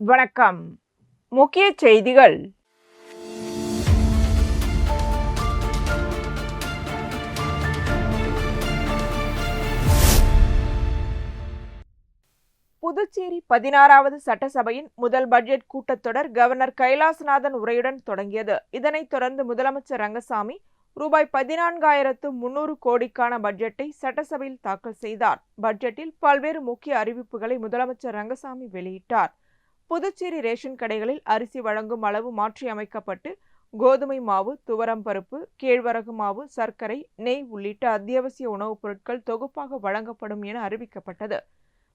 வணக்கம். முக்கிய செய்திகள். புதுச்சேரி 16வது சட்டசபையின் முதல் பட்ஜெட் கூட்டத்தொடர் கவர்னர் கைலாசநாதன் உரையுடன் தொடங்கியது. இதனைத் தொடர்ந்து முதலமைச்சர் ரங்கசாமி ரூபாய் 14,300 கோடிக்கான பட்ஜெட்டை சட்டசபையில் தாக்கல் செய்தார். பட்ஜெட்டில் பல்வேறு முக்கிய அறிவிப்புகளை முதலமைச்சர் ரங்கசாமி வெளியிட்டார். புதுச்சேரி ரேஷன் கடைகளில் அரிசி வழங்கும் அளவு மாற்றியமைக்கப்பட்டு கோதுமை மாவு, துவரம் பருப்பு, கேழ்வரகு மாவு, சர்க்கரை, நெய் உள்ளிட்ட அத்தியாவசிய உணவுப் பொருட்கள் தொகுப்பாக வழங்கப்படும் என அறிவிக்கப்பட்டது.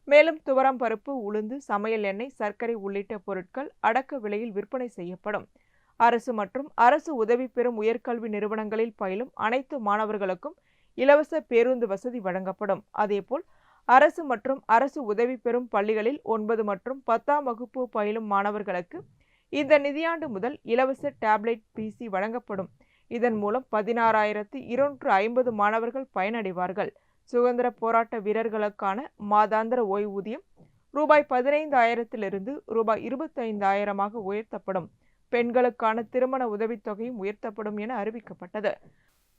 மேலும் துவரம் பருப்பு, உளுந்து, சமையல் எண்ணெய், சர்க்கரை உள்ளிட்ட பொருட்கள் அடக்க விலையில் விற்பனை செய்யப்படும். அரசு மற்றும் அரசு உதவி பெறும் உயர்கல்வி நிறுவனங்களில் பயிலும் அனைத்து மாணவர்களுக்கும் இலவச பேருந்து வசதி வழங்கப்படும். அதேபோல் அரசு மற்றும் அரசு உதவி பெறும் பள்ளிகளில் 9 மற்றும் 10ஆம் வகுப்பு பயிலும் மாணவர்களுக்கு இந்த நிதியாண்டு முதல் இலவச டேப்லெட் பிசி வழங்கப்படும். இதன் மூலம் 16,250 மாணவர்கள் பயனடைவார்கள். சுதந்திர போராட்ட வீரர்களுக்கான மாதாந்திர ஓய்வூதியம் ரூபாய் 15,000 ரூபாய் 25,000 உயர்த்தப்படும். பெண்களுக்கான திருமண உதவித்தொகையும் உயர்த்தப்படும் என அறிவிக்கப்பட்டது.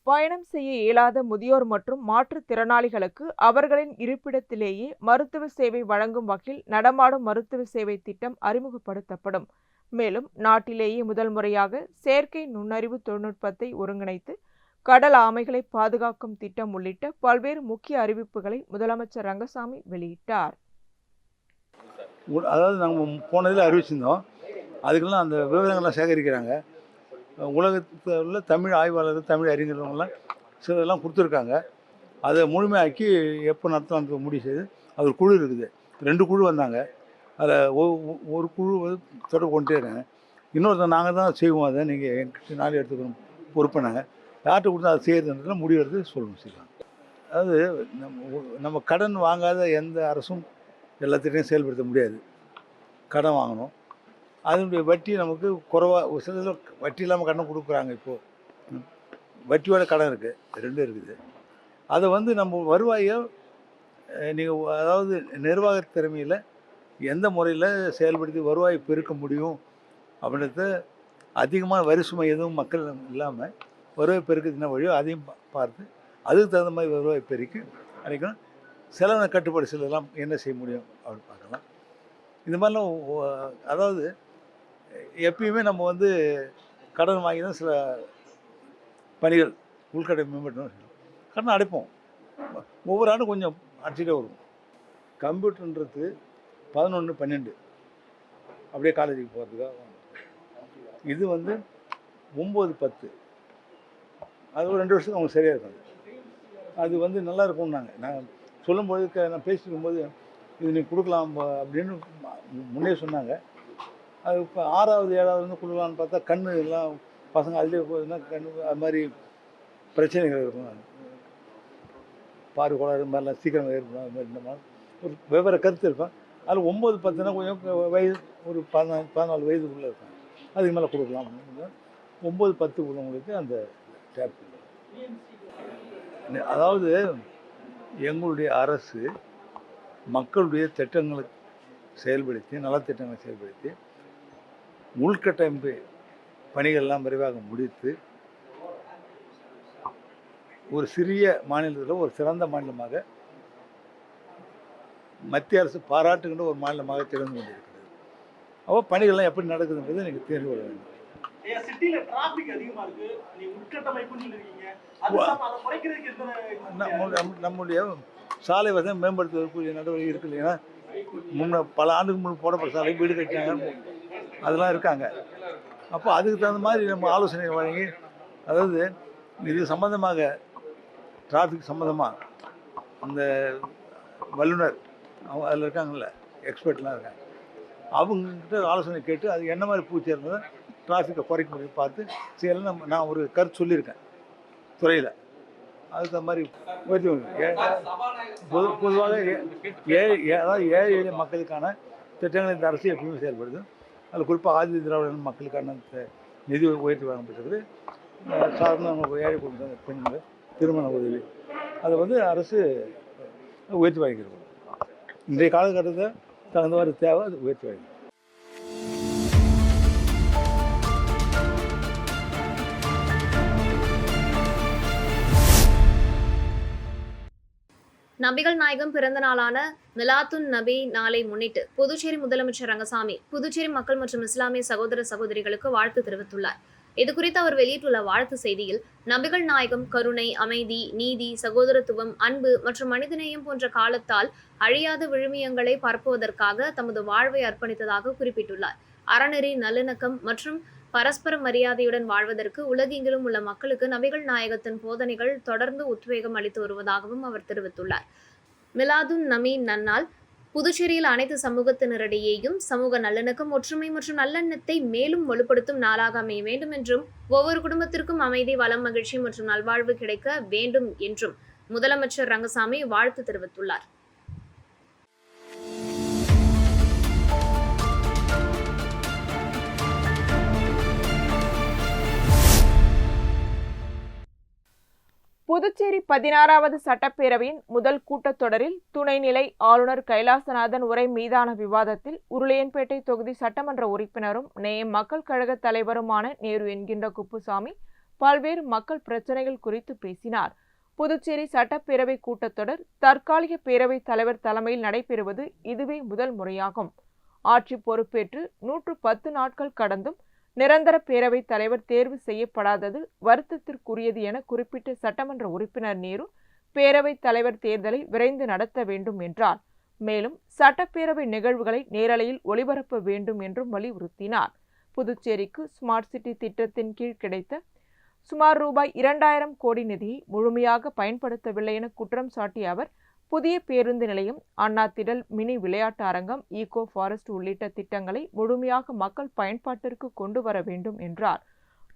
பயணம் செய்ய இயலாத முதியோர் மற்றும் மாற்றுத்திறனாளிகளுக்கு அவர்களின் இருப்பிடத்திலேயே மருத்துவ சேவை வழங்கும் வகையில் நடமாடும் மருத்துவ சேவை திட்டம் அறிமுகப்படுத்தப்படும். மேலும் நாட்டிலேயே முதல் முறையாக செயற்கை நுண்ணறிவு தொழில்நுட்பத்தை ஒருங்கிணைத்து கடல் ஆமைகளை பாதுகாக்கும் திட்டம் உள்ளிட்ட பல்வேறு முக்கிய அறிவிப்புகளை முதலமைச்சர் ரங்கசாமி வெளியிட்டார். அதாவது நாங்கள் போனதில் அறிவிச்சிருந்தோம். அதுக்கெல்லாம் அந்த விவரங்கள்லாம் சேகரிக்கிறாங்க. உலகத்தில் உள்ள தமிழ் ஆய்வாளர்கள், தமிழ் அறிஞர்கள்லாம் சிலதெல்லாம் கொடுத்துருக்காங்க. அதை முழுமையாக்கி எப்போ நடத்தலாம்னு முடிவு செய்து அது ஒரு குழு இருக்குது. 2 குழு வந்தாங்க. அதில் ஒரு குழு வந்து தொடர்பு கொண்டே இருக்காங்க. இன்னொருத்தர் நாங்கள் தான் செய்வோம், அதை நீங்கள் எங்கிட்ட நாளை எடுத்துக்கணும் பொறுப்பினாங்க. யார்கிட்ட கொடுத்தா அதை செய்யறதுன்றதுல முடிவு எடுத்து சொல்லணும் செய்யலாம். அதாவது நம்ம கடன் வாங்காத எந்த அரசும் எல்லாத்திட்டையும் செயல்படுத்த முடியாது. கடன் வாங்கணும், அதனுடைய வட்டி நமக்கு குறைவாக, சில வட்டி இல்லாமல் கடன் கொடுக்குறாங்க. இப்போது வட்டியோட கடன் இருக்குது, 2 இருக்குது. அதை வந்து நம்ம வருவாயை நீங்கள் அதாவது நிர்வாக திறமையில் எந்த முறையில் செயல்படுத்தி வருவாய் பெருக்க முடியும் அப்படின்றத அதிகமாக வரி சுமை எதுவும் மக்கள் இல்லாமல் வருவாய் பெருக்கிறதுனா வழியோ அதையும் பார்த்து அதுக்கு தகுந்த மாதிரி வருவாய் பெருக்கி அன்றைக்கும் செலவின கட்டுப்பாடு சிலதெல்லாம் என்ன செய்ய முடியும் அப்படின்னு பார்க்கலாம். இந்த மாதிரிலாம் அதாவது எப்பயுமே நம்ம வந்து கடன் வாங்கி தான் சில பணிகள் உள்கட்டை மேம்பட்டணும், கடன் அடைப்போம். ஒவ்வொரு ஆண்டும் கொஞ்சம் அடிச்சுட்டே வரும். கம்ப்யூட்டர்ன்றது 11, 12 அப்படியே காலேஜுக்கு போகிறதுக்காக. இது வந்து 9, 10 அது ஒரு 2 வருஷத்துக்கு அவங்க சரியாக இருக்காது. அது வந்து நல்லா இருக்கும்னாங்க. நான் சொல்லும்போது நான் பேசிக்கும்போது இது நீ கொடுக்கலாம் அப்படின்னு முன்னே சொன்னாங்க. அது இப்போ 6வது 7வது வந்து கொடுக்கலான்னு பார்த்தா கண்ணு எல்லாம் பசங்க அதிலே போகுதுன்னா கண்ணு அது மாதிரி பிரச்சனைகள் இருக்கும். பாரு கோளாறு மாதிரிலாம் சீக்கிரம் ஏற்படும். அது மாதிரி இந்த மாதிரி ஒரு வெவ்வேறு கருத்து இருக்கும். அதில் 9, 10னா கொஞ்சம் வயது ஒரு 14 வயதுக்குள்ளே இருக்கும். அதுக்கு மேலே கொடுக்கலாம். 9, 10 உள்ளவங்களுக்கு அந்த டேப். அதாவது எங்களுடைய அரசு மக்களுடைய திட்டங்களை செயல்படுத்தி, நலத்திட்டங்களை செயல்படுத்தி உள்கட்டமைப்பு பணிகள்லாம் விரைவாக முடித்து ஒரு சிறிய மாநிலத்தில் ஒரு சிறந்த மாநிலமாக மத்திய அரசு பாராட்டுகின்ற ஒரு மாநிலமாக திகழ்ந்து கொண்டிருக்கிறது. அப்போ பணிகள்லாம் எப்படி நடக்குதுன்றது நீங்கள் தெரிந்து கொள்ள வேண்டும். நம்முடைய சாலை வசதி மேம்படுத்துவதற்குரிய நடவடிக்கை இருக்கு இல்லைன்னா, முன்ன பல ஆண்டுக்கு முன்பு போடப்பட்ட சாலை வீடு கட்டினாங்க, அதெல்லாம் இருக்காங்க. அப்போ அதுக்கு தகுந்த மாதிரி நம்ம ஆலோசனை வழங்கி, அதாவது இது சம்மந்தமாக டிராஃபிக் சம்மந்தமாக அந்த வல்லுநர் அவங்க அதில் இருக்காங்கல்ல, எக்ஸ்பர்ட்லாம் இருக்காங்க, அவங்கக்கிட்ட ஆலோசனை கேட்டு அது என்ன மாதிரி பூச்சி இருந்ததை டிராஃபிக்கை குறைக்க முடியும் பார்த்து செய்யலாம். நான் ஒரு கருத்து சொல்லியிருக்கேன் துறையில். அதுக்கு மாதிரி பொதுவாக அதாவது ஏழை எளிய மக்களுக்கான திட்டங்கள் இந்த அரசு எப்பயுமே செயல்படுது. அதில் குறிப்பாக ஆதி திராவிட மக்களுக்கான நிதி உயர்த்தி வழங்கப்பட்டிருக்குது. சாதாரண ஏழை குடும்ப பெண்கள் திருமண உதவி அதை வந்து அரசு உயர்த்தி வாங்கிக்கிறது. இன்றைய காலகட்டத்தில் தகுந்தவாறு தேவை, அது உயர்த்தி வாங்கிக்கிறது. நபிகள் நாயகம் பிறந்த நாளான மிலாத்துன் நபி நாளை முன்னிட்டு புதுச்சேரி முதலமைச்சர் ரங்கசாமி புதுச்சேரி மக்கள் மற்றும் இஸ்லாமிய சகோதர சகோதரிகளுக்கு வாழ்த்து தெரிவித்துள்ளார். இதுகுறித்து அவர் வெளியிட்டுள்ள வாழ்த்து செய்தியில், நபிகள் நாயகம் கருணை, அமைதி, நீதி, சகோதரத்துவம், அன்பு மற்றும் மனிதநேயம் போன்ற காலத்தால் அழியாத விழுமியங்களை பரப்புவதற்காக தமது வாழ்வை அர்ப்பணித்ததாக குறிப்பிட்டுள்ளார். அறநெறி, நல்லிணக்கம் மற்றும் பரஸ்பர மரியாதையுடன் வாழ்வதற்கு உலகெங்கிலும் உள்ள மக்களுக்கு நபிகள் நாயகத்தின் போதனைகள் தொடர்ந்து உத்வேகம் அளித்து வருவதாகவும் அவர் தெரிவித்துள்ளார். மிலாதுன் நபி நன்னாள் புதுச்சேரியில் அனைத்து சமூகத்தினரிடையேயும் சமூக நல்லிணக்கம், ஒற்றுமை மற்றும் நல்லெண்ணத்தை மேலும் வலுப்படுத்தும் நாளாக அமைய வேண்டும் என்றும், ஒவ்வொரு குடும்பத்திற்கும் அமைதி, வளம், மகிழ்ச்சி மற்றும் நல்வாழ்வு கிடைக்க வேண்டும் என்றும் முதலமைச்சர் ரங்கசாமி வாழ்த்து தெரிவித்துள்ளார். புதுச்சேரி 16வது சட்டப்பேரவையின் முதல் கூட்டத்தொடரில் துணைநிலை ஆளுநர் கைலாசநாதன் உரை மீதான விவாதத்தில் உருளையன்பேட்டை தொகுதி சட்டமன்ற உறுப்பினரும் நேயம் மக்கள் கழக தலைவருமான நேரு என்கின்ற குப்புசாமி பல்வேறு மக்கள் பிரச்சினைகள் குறித்து பேசினார். புதுச்சேரி சட்டப்பேரவை கூட்டத்தொடர் தற்காலிக பேரவைத் தலைவர் தலைமையில் நடைபெறுவது இதுவே முதல் முறையாகும். ஆட்சி பொறுப்பேற்று 110 நாட்கள் கடந்தும் நிரந்தர பேரவைத் தலைவர் தேர்வு செய்யப்படாதது வருத்தத்திற்குரியது என குறிப்பிட்ட சட்டமன்ற உறுப்பினர் நேரு பேரவைத் தலைவர் தேர்தலை விரைந்து நடத்த வேண்டும் என்றார். மேலும் சட்டப்பேரவை நிகழ்வுகளை நேரலையில் ஒளிபரப்ப வேண்டும் என்றும் வலியுறுத்தினார். புதுச்சேரிக்கு ஸ்மார்ட் சிட்டி திட்டத்தின் கீழ் கிடைத்த சுமார் ரூபாய் 2000 கோடி நிதியை முழுமையாக பயன்படுத்தவில்லை என குற்றம் சாட்டிய அவர், புதிய பேருந்து நிலையம், அண்ணா திடல், மினி விளையாட்டு அரங்கம், ஈகோ ஃபாரஸ்ட் உள்ளிட்ட திட்டங்களை முழுமையாக மக்கள் பயன்பாட்டிற்கு கொண்டு வர வேண்டும் என்றார்.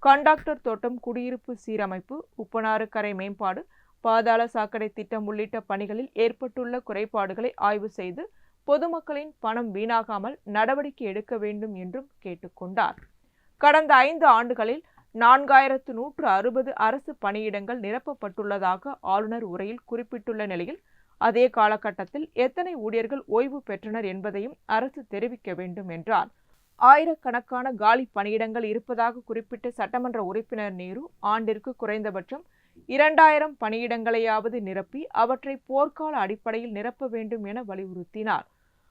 கண்டாக்டர் தோட்டம், குடியிருப்பு சீரமைப்பு, உப்பனாறு கரை மேம்பாடு, பாதாள சாக்கடை திட்டம் உள்ளிட்ட பணிகளில் ஏற்பட்டுள்ள குறைபாடுகளை ஆய்வு செய்து பொதுமக்களின் பணம் வீணாகாமல் நடவடிக்கை எடுக்க வேண்டும் என்றும் கேட்டுக்கொண்டார். கடந்த 5 ஆண்டுகளில் 4160 அரசு பணியிடங்கள் நிரப்பப்பட்டுள்ளதாக ஆளுநர் உரையில் குறிப்பிட்டுள்ள நிலையில், அதே காலகட்டத்தில் எத்தனை ஊழியர்கள் ஓய்வு பெற்றனர் என்பதையும் அரசு தெரிவிக்க வேண்டும் என்றார். ஆயிரக்கணக்கான காலி பணியிடங்கள் இருப்பதாக குறிப்பிட்ட சட்டமன்ற உறுப்பினர் நேரு, ஆண்டிற்கு குறைந்தபட்சம் 2000 பணியிடங்களையாவது நிரப்பி அவற்றை போர்க்கால அடிப்படையில் நிரப்ப வேண்டும் என வலியுறுத்தினார்.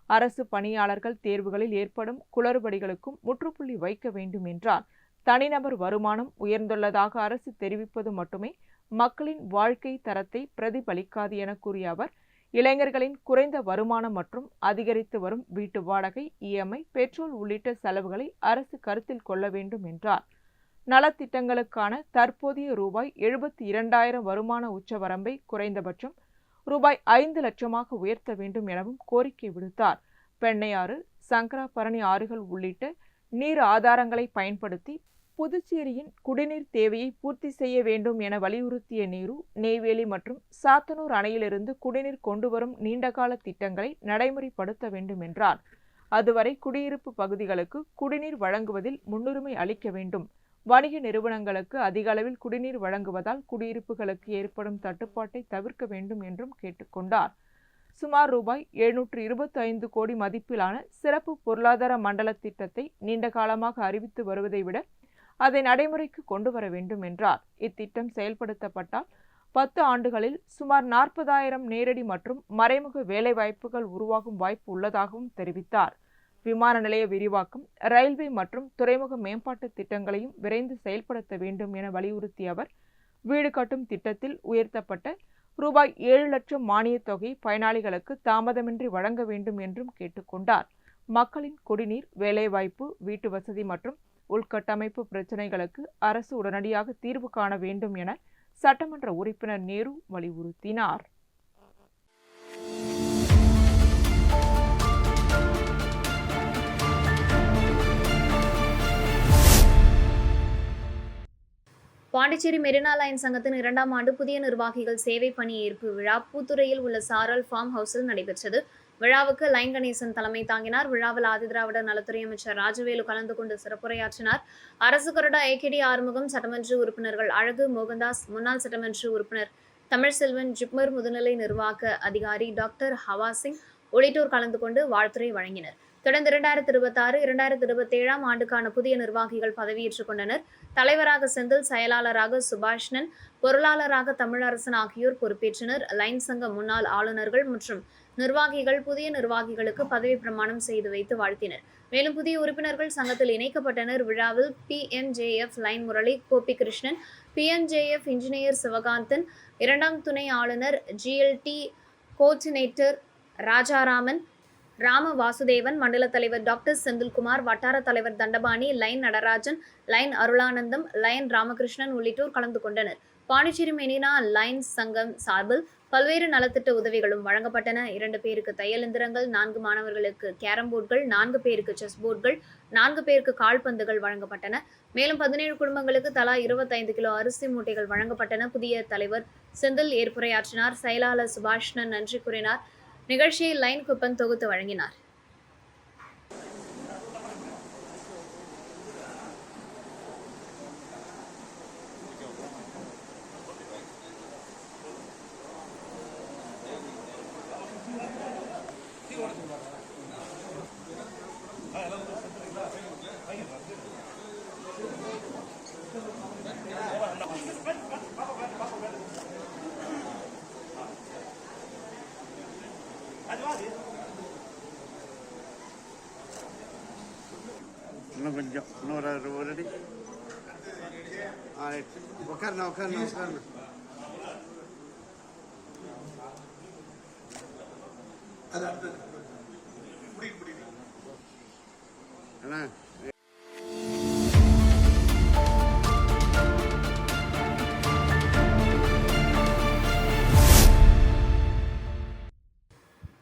அரசு பணியாளர்கள் தேர்வுகளில் ஏற்படும் குளறுபடிகளுக்கும் முற்றுப்புள்ளி வைக்க வேண்டும் என்றார். தனிநபர் வருமானம் உயர்ந்துள்ளதாக அரசு தெரிவிப்பது மட்டுமே மக்களின் வாழ்க்கை தரத்தை பிரதிபலிக்காது என கூறிய அவர், இளைஞர்களின் குறைந்த வருமானம் மற்றும் அதிகரித்து வரும் வீட்டு வாடகை, இஎம்ஐ, பெட்ரோல் உள்ளிட்ட செலவுகளை அரசு கருத்தில் கொள்ள வேண்டும் என்றார். நலத்திட்டங்களுக்கான தற்போதைய ரூபாய் 72,000 வருமான உச்சவரம்பை குறைந்தபட்சம் ரூபாய் 5 லட்சமாக உயர்த்த வேண்டும் எனவும் கோரிக்கை விடுத்தார். பெண்ணையாறு, சங்கராபரணி ஆறுகள் உள்ளிட்ட நீர் ஆதாரங்களை பயன்படுத்தி புதுச்சேரியின் குடிநீர் தேவையை பூர்த்தி செய்ய வேண்டும் என வலியுறுத்திய நேரு, நெய்வேலி மற்றும் சாத்தனூர் அணையிலிருந்து குடிநீர் கொண்டுவரும் நீண்டகால திட்டங்களை நடைமுறைப்படுத்த வேண்டும் என்றார். அதுவரை குடியிருப்பு பகுதிகளுக்கு குடிநீர் வழங்குவதில் முன்னுரிமை அளிக்க வேண்டும். வணிக நிறுவனங்களுக்கு அதிக அளவில் குடிநீர் வழங்குவதால் குடியிருப்புகளுக்கு ஏற்படும் தட்டுப்பாட்டை தவிர்க்க வேண்டும் என்றும் கேட்டுக்கொண்டார். சுமார் ரூபாய் 725 கோடி மதிப்பிலான சிறப்பு பொருளாதார மண்டல திட்டத்தை நீண்ட காலமாக அறிவித்து வருவதை விட அதை நடைமுறைக்கு கொண்டு வர வேண்டும் என்றார். இத்திட்டம் செயல்படுத்தப்பட்டால் 10 ஆண்டுகளில் சுமார் 40,000 நேரடி மற்றும் மறைமுக வேலைவாய்ப்புகள் உருவாகும் வாய்ப்பு உள்ளதாகவும் தெரிவித்தார். விமான நிலைய விரிவாக்கம், ரயில்வே மற்றும் துறைமுக மேம்பாட்டு திட்டங்களையும் விரைந்து செயல்படுத்த வேண்டும் என வலியுறுத்திய அவர், வீடு கட்டும் திட்டத்தில் உயர்த்தப்பட்ட ரூபாய் 7 லட்சம் மானியத் தொகை பயனாளிகளுக்கு தாமதமின்றி வழங்க வேண்டும் என்றும் கேட்டுக்கொண்டார். மக்களின் குடிநீர், வேலைவாய்ப்பு, வீட்டு வசதி மற்றும் உள்கட்டமைப்பு பிரச்சினைகளுக்கு அரசு உடனடியாக தீர்வு காண வேண்டும் என சட்டமன்ற உறுப்பினர் நேரு வலியுறுத்தினார். பாண்டிச்சேரி மெரினா லைன் சங்கத்தின் 2ஆம் ஆண்டு புதிய நிர்வாகிகள் சேவை பணி ஏற்பு விழா பூத்துறையில் உள்ள சாரல் ஃபார்ம் ஹவுஸில் நடைபெற்றது. விழாவுக்கு லைன் கணேசன் தலைமை தாங்கினார். விழாவில் ஆதிதிராவிடர் நலத்துறை அமைச்சர் ராஜவேலு கலந்து கொண்டு சிறப்புரையாற்றினார். அரசு கொறடா ஏகேடி ஆறுமுகம், சட்டமன்ற உறுப்பினர்கள் அழகு, மோகன்தாஸ், முன்னாள் சட்டமன்ற உறுப்பினர் தமிழ்செல்வன், ஜிப்மர் முதுநிலை நிர்வாக அதிகாரி டாக்டர் ஹவாசிங் உள்ளிட்டோர் கலந்து கொண்டு வாழ்த்துரை வழங்கினர். தொடர்ந்து 2026-2027 ஆண்டுக்கான புதிய நிர்வாகிகள் பதவியேற்றுக் கொண்டனர். தலைவராக செந்தில், செயலாளராக சுபாஷ்ணன், பொருளாளராக தமிழரசன் ஆகியோர் பொறுப்பேற்றனர். லைன் சங்க முன்னாள் ஆளுநர்கள் மற்றும் நிர்வாகிகள் புதிய நிர்வாகிகளுக்கு பதவி பிரமாணம் செய்து வைத்து வாழ்த்தினர். மேலும் புதிய உறுப்பினர்கள் சங்கத்தில் இணைக்கப்பட்டனர். விழாவில் PNJF Lion Murali, Gopikrishnan, PNJF engineer Sivakanthan, 2ஆம் துணை ஆளுநர் GLT கோஆர்டினேட்டர் ராஜாராமன், ராம வாசுதேவன், மண்டல தலைவர் டாக்டர் செந்தில்குமார், வட்டார தலைவர் Dhandapani, Lion Natarajan, Lion Arulanandam, Lion Ramakrishnan உள்ளிட்டோர் கலந்து கொண்டனர். பாண்டிச்சேரி மெரினா லைன் சங்கம் சார்பில் பல்வேறு நலத்திட்ட உதவிகளும் வழங்கப்பட்டன. 2 பேருக்கு தையல் எந்திரங்கள், 4 மாணவர்களுக்கு கேரம் போர்டுகள், 4 பேருக்கு செஸ் போர்டுகள், 4 பேருக்கு கால்பந்துகள் வழங்கப்பட்டன. மேலும் 17 குடும்பங்களுக்கு தலா 25 கிலோ அரிசி மூட்டைகள் வழங்கப்பட்டன. புதிய தலைவர் செந்தில் ஏற்புரையாற்றினார். செயலாளர் சுபாஷ்ணன் நன்றி கூறினார். நிகழ்ச்சியை லைன் குப்பன் தொகுத்து வழங்கினார். இன்னும் கொஞ்சம் இன்னொரு ஒரு அடி உட்காருண்ணா அண்ணா.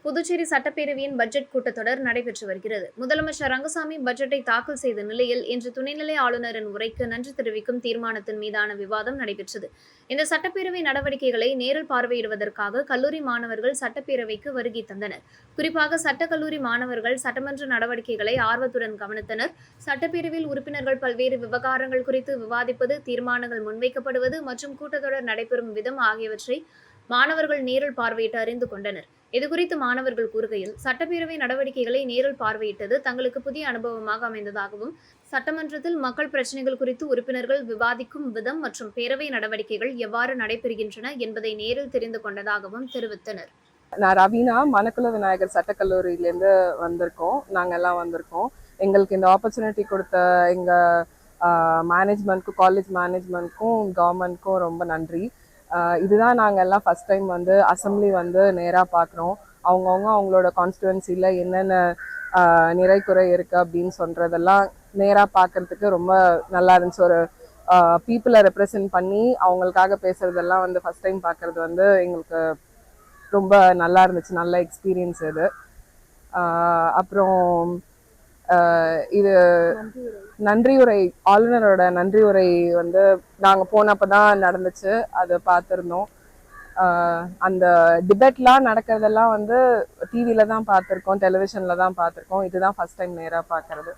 புதுச்சேரி சட்டப்பேரவையின் பட்ஜெட் கூட்டத்தொடர் நடைபெற்று வருகிறது. முதலமைச்சர் ரங்கசாமி பட்ஜெட்டை தாக்கல் செய்த நிலையில் இன்று துணைநிலை ஆளுநரின் உரைக்கு நன்றி தெரிவிக்கும் தீர்மானத்தின் மீதான விவாதம் நடைபெற்றது. இந்த சட்டப்பேரவை நடவடிக்கைகளை நேரில் பார்வையிடுவதற்காக கல்லூரி மாணவர்கள் சட்டப்பேரவைக்கு வருகை தந்தனர். குறிப்பாக சட்டக்கல்லூரி மாணவர்கள் சட்டமன்ற நடவடிக்கைகளை ஆர்வத்துடன் கவனித்தனர். சட்டப்பேரவையில் உறுப்பினர்கள் பல்வேறு விவகாரங்கள் குறித்து விவாதிப்பது, தீர்மானங்கள் முன்வைக்கப்படுவது மற்றும் கூட்டத்தொடர் நடைபெறும் விதம் ஆகியவற்றை மாணவர்கள் நேரில் பார்வையிட்டு அறிந்து கொண்டனர். இதுகுறித்து மாணவர்கள் கூறுகையில், சட்டப்பேரவை நடவடிக்கைகளை நேரில் பார்வையிட்டது தங்களுக்கு புதிய அனுபவமாக அமைந்ததாகவும், சட்டமன்றத்தில் மக்கள் பிரச்சினைகள் குறித்து உறுப்பினர்கள் விவாதிக்கும் விதம் மற்றும் பேரவை நடவடிக்கைகள் எவ்வாறு நடைபெறுகின்றன என்பதை நேரில் தெரிந்து கொண்டதாகவும் தெரிவித்தனர். நான் ரவீனா, மணக்குள விநாயகர் சட்டக்கல்லூரியிலேருந்து நாங்கெல்லாம் வந்திருக்கோம். எங்களுக்கு இந்த ஆப்பர்ச்சுனிட்டி கொடுத்த எங்கள் மேனேஜ்மெண்ட்க்கும், காலேஜ் மேனேஜ்மெண்ட்க்கும், கவர்மெண்ட்க்கும் ரொம்ப நன்றி. இதுதான் நாங்கள் எல்லாம் ஃபஸ்ட் டைம் அசம்பிளி நேராக பார்க்குறோம். அவங்களோட கான்ஸ்டுவன்சியில் என்னென்ன நிறைக்குறை இருக்குது அப்படின்னு சொல்கிறதெல்லாம் நேராக பார்க்குறதுக்கு ரொம்ப நல்லா இருந்துச்சு. ஒரு பீப்புளை ரெப்ரசன்ட் பண்ணி அவங்களுக்காக பேசுகிறதெல்லாம் ஃபஸ்ட் டைம் பார்க்குறது எங்களுக்கு ரொம்ப நல்லா இருந்துச்சு. நல்ல எக்ஸ்பீரியன்ஸ் இது. அப்புறம் இது நன்றியுரை, ஆளுநரோட நன்றியுரை நாங்கள் போனப்போ தான் நடந்துச்சு. அதை பார்த்துருந்தோம். அந்த டிபேட்லாம் நடக்கிறதெல்லாம் டிவியில தான் பார்த்துருக்கோம், டெலிவிஷனில் தான் பார்த்துருக்கோம். இதுதான் ஃபர்ஸ்ட் டைம் நேராக பார்க்கறது.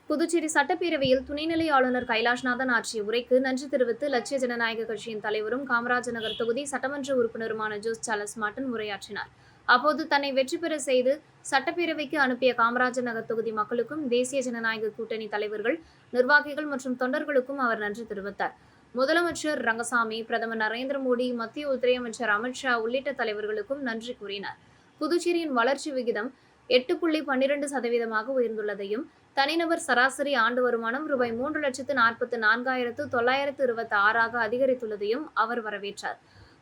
புதுச்சேரி சட்டப்பேரவையில் துணைநிலை ஆளுநர் கைலாஷ்நாதன் ஆற்றிய உரைக்கு நன்றி தெரிவித்து லட்சிய ஜனநாயக கட்சியின் தலைவரும் காமராஜ் நகர் தொகுதி சட்டமன்ற உறுப்பினருமான ஜோஸ் சார்லஸ் மார்ட்டின் உரையாற்றினார். அப்போது தன்னை வெற்றி பெற செய்து சட்டப்பேரவைக்கு அனுப்பிய காமராஜ் நகர் தொகுதி மக்களுக்கும், தேசிய ஜனநாயக கூட்டணி தலைவர்கள், நிர்வாகிகள் மற்றும் தொண்டர்களுக்கும் அவர் நன்றி தெரிவித்தார். முதலமைச்சர் ரங்கசாமி, பிரதமர் நரேந்திர மோடி, மத்திய உள்துறை அமைச்சர் அமித்ஷா உள்ளிட்ட தலைவர்களுக்கும் நன்றி கூறினார். புதுச்சேரியின் வளர்ச்சி விகிதம் 8.12% உயர்ந்துள்ளதையும், தனிநபர் சராசரி ஆண்டு வருமானம் ரூபாய் 3,44,926 அதிகரித்துள்ளதையும் அவர் வரவேற்றார்.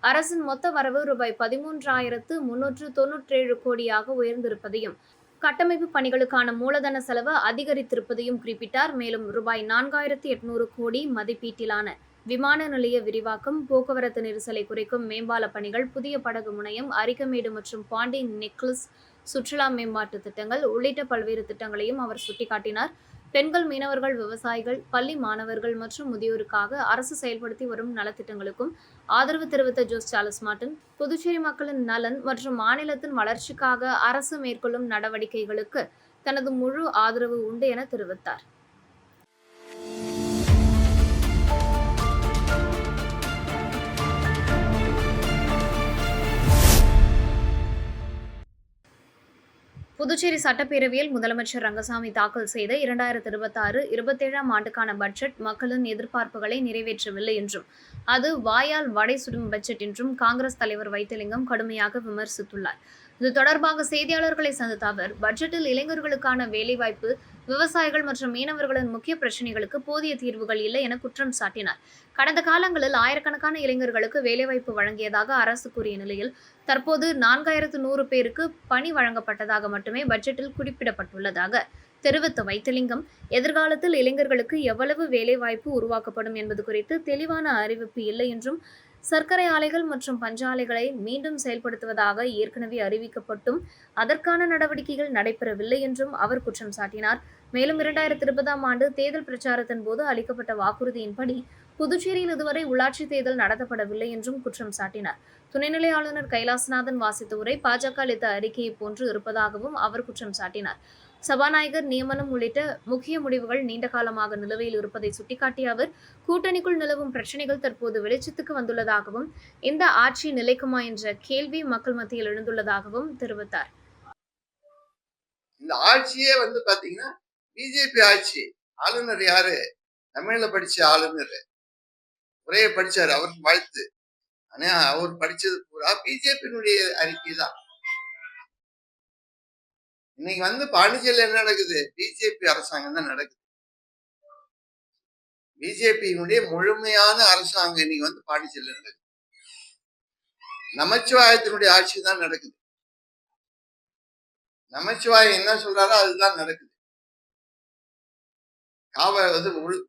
அரசின் மொத்த வரவு ரூபாய் 13,397 கோடியாக உயர்ந்திருப்பதையும், கட்டமைப்பு பணிகளுக்கான மூலதன செலவு அதிகரித்திருப்பதையும் குறிப்பிட்டார். மேலும் ரூபாய் 4,800 கோடி மதிப்பீட்டிலான விமான நிலைய விரிவாக்கம், போக்குவரத்து நெரிசலை குறைக்கும் மேம்பால பணிகள், புதிய படகு முனையம், அரிக்கமேடு மற்றும் பாண்டி நெக்லஸ் சுற்றுலா மேம்பாட்டு திட்டங்கள் உள்ளிட்ட பல்வேறு திட்டங்களையும் அவர் சுட்டிக்காட்டினார். பெண்கள், மீனவர்கள், விவசாயிகள், பள்ளி மாணவர்கள் மற்றும் முதியோருக்காக அரசு செயல்படுத்தி வரும் நலத்திட்டங்களுக்கும் ஆதரவு தெரிவித்த ஜோஸ் சார்லஸ் மார்ட்டின், புதுச்சேரி மக்களின் நலன் மற்றும் மாநிலத்தின் வளர்ச்சிக்காக அரசு மேற்கொள்ளும் நடவடிக்கைகளுக்கு தனது முழு ஆதரவு உண்டு என தெரிவித்தார். புதுச்சேரி சட்டப்பேரவையில் முதலமைச்சர் ரங்கசாமி தாக்கல் செய்த 2026-27 ஆண்டுக்கான பட்ஜெட் மக்களின் எதிர்பார்ப்புகளை நிறைவேற்றவில்லை என்றும் அது வாயால் வடை சுடும் பட்ஜெட் என்றும் காங்கிரஸ் தலைவர் வைத்திலிங்கம் கடுமையாக விமர்சித்துள்ளார். இது தொடர்பாக செய்தியாளர்களை சந்தித்த அவர், பட்ஜெட்டில் இளைஞர்களுக்கான வேலைவாய்ப்பு, விவசாயிகள் மற்றும் மீனவர்களின் முக்கிய பிரச்சினைகளுக்கு போதிய தீர்வுகள் இல்லை என குற்றம் சாட்டினார். கடந்த காலங்களில் ஆயிரக்கணக்கான இளைஞர்களுக்கு வேலைவாய்ப்பு வழங்கியதாக அரசு கூறிய நிலையில் தற்போது 4100 பேருக்கு பணி வழங்கப்பட்டதாக மட்டுமே பட்ஜெட்டில் குறிப்பிடப்பட்டுள்ளதாக தெரிவித்த வைத்திலிங்கம், எதிர்காலத்தில் இளைஞர்களுக்கு எவ்வளவு வேலைவாய்ப்பு உருவாக்கப்படும் என்பது குறித்து தெளிவான அறிவிப்பு இல்லை என்றும், சர்க்கரை ஆலைகள் மற்றும் பஞ்சாலைகளை மீண்டும் செயல்படுத்துவதாக ஏற்கனவே அறிவிக்கப்பட்டும் அதற்கான நடவடிக்கைகள் நடைபெறவில்லை என்றும் அவர் குற்றம் சாட்டினார். மேலும் 2020 ஆண்டு தேர்தல் பிரச்சாரத்தின் போது அளிக்கப்பட்ட வாக்குறுதியின்படி புதுச்சேரியில் இதுவரை உள்ளாட்சி தேர்தல் நடத்தப்படவில்லை என்றும் குற்றம் சாட்டினார். துணைநிலை ஆளுநர் கைலாசநாதன் வாசித்த உரை பாஜக அளித்த அறிக்கையை போன்று இருப்பதாகவும் அவர் குற்றம் சாட்டினார். சபாநாயகர் நியமனம் உள்ளிட்ட முக்கிய முடிவுகள் நீண்ட காலமாக நிலுவையில் இருப்பதை சுட்டிக்காட்டிய அவர், கூட்டணிக்குள் நிலவும் பிரச்சினைகள் தற்போது வெளிச்சத்துக்கு வந்துள்ளதாகவும், இந்த ஆட்சி நிலைக்குமா என்ற கேள்வி மக்கள் மத்தியில் எழுந்துள்ளதாகவும் தெரிவித்தார். இந்த ஆட்சியே பாத்தீங்கன்னா பிஜேபி ஆட்சி. ஆளுநர் யாரு? தமிழ்ல படிச்ச ஆளுநர். உரையை படிச்சாரு, அவருக்கு வாழ்த்து. ஆனா அவர் படிச்சது பூரா பிஜேபியினுடைய அறிக்கை தான். இன்னைக்கு பாண்டிச்சேரியில் என்ன நடக்குது? பிஜேபி அரசாங்கம் தான் நடக்குது. பிஜேபியினுடைய முழுமையான அரசாங்கம் இன்னைக்கு பாண்டிச்சேரியில் நடக்குது. நமச்சிவாயத்தினுடைய ஆட்சி தான் நடக்குது. நமச்சிவாயம் என்ன சொல்றாரோ அதுதான் நடக்குது.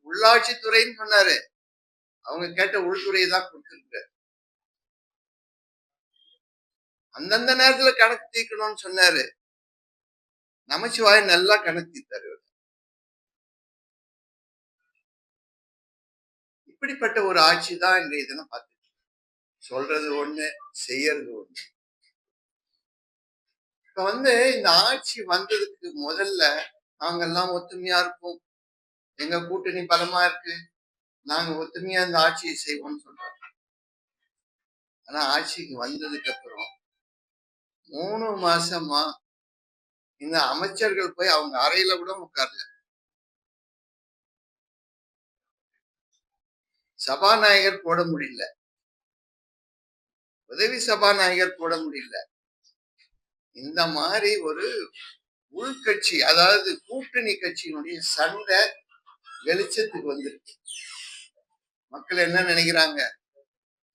உள்ளாட்சித்துறைன்னு சொன்னாரு, அவங்க கேட்ட உள்துறையை தான் கொடுத்திருக்காரு. அந்தந்த நேரத்துல கணக்கு தீர்க்கணும்னு சொன்னாரு. நமச்சிவாயம் நல்லா கணக்கு தீர்த்தாரு. இப்படிப்பட்ட ஒரு ஆட்சி தான் இன்றைய தினம் பார்த்துட்டு, சொல்றது ஒண்ணு, செய்யறது ஒண்ணு. இப்ப இந்த ஆட்சி வந்ததுக்கு முதல்ல நாங்கெல்லாம் ஒத்துமையா இருப்போம், எங்க கூட்டணி பலமா இருக்கு, நாங்க ஒத்துமையா இந்த ஆட்சியை செய்வோம்னு சொல்றோம். ஆனா ஆட்சிக்கு வந்ததுக்கு அப்புறம் 3 மாசமா இந்த அமைச்சர்கள் போய் அவங்க அறையில கூட உட்கார்ல. சபாநாயகர் போட முடியல, உதவி சபாநாயகர் போட முடியல. இந்த மாதிரி ஒரு உள்கட்சி, அதாவது கூட்டணி கட்சியினுடைய சண்டை வெளிச்சத்துக்கு வந்திருக்கு. மக்கள் என்ன நினைக்கிறாங்க?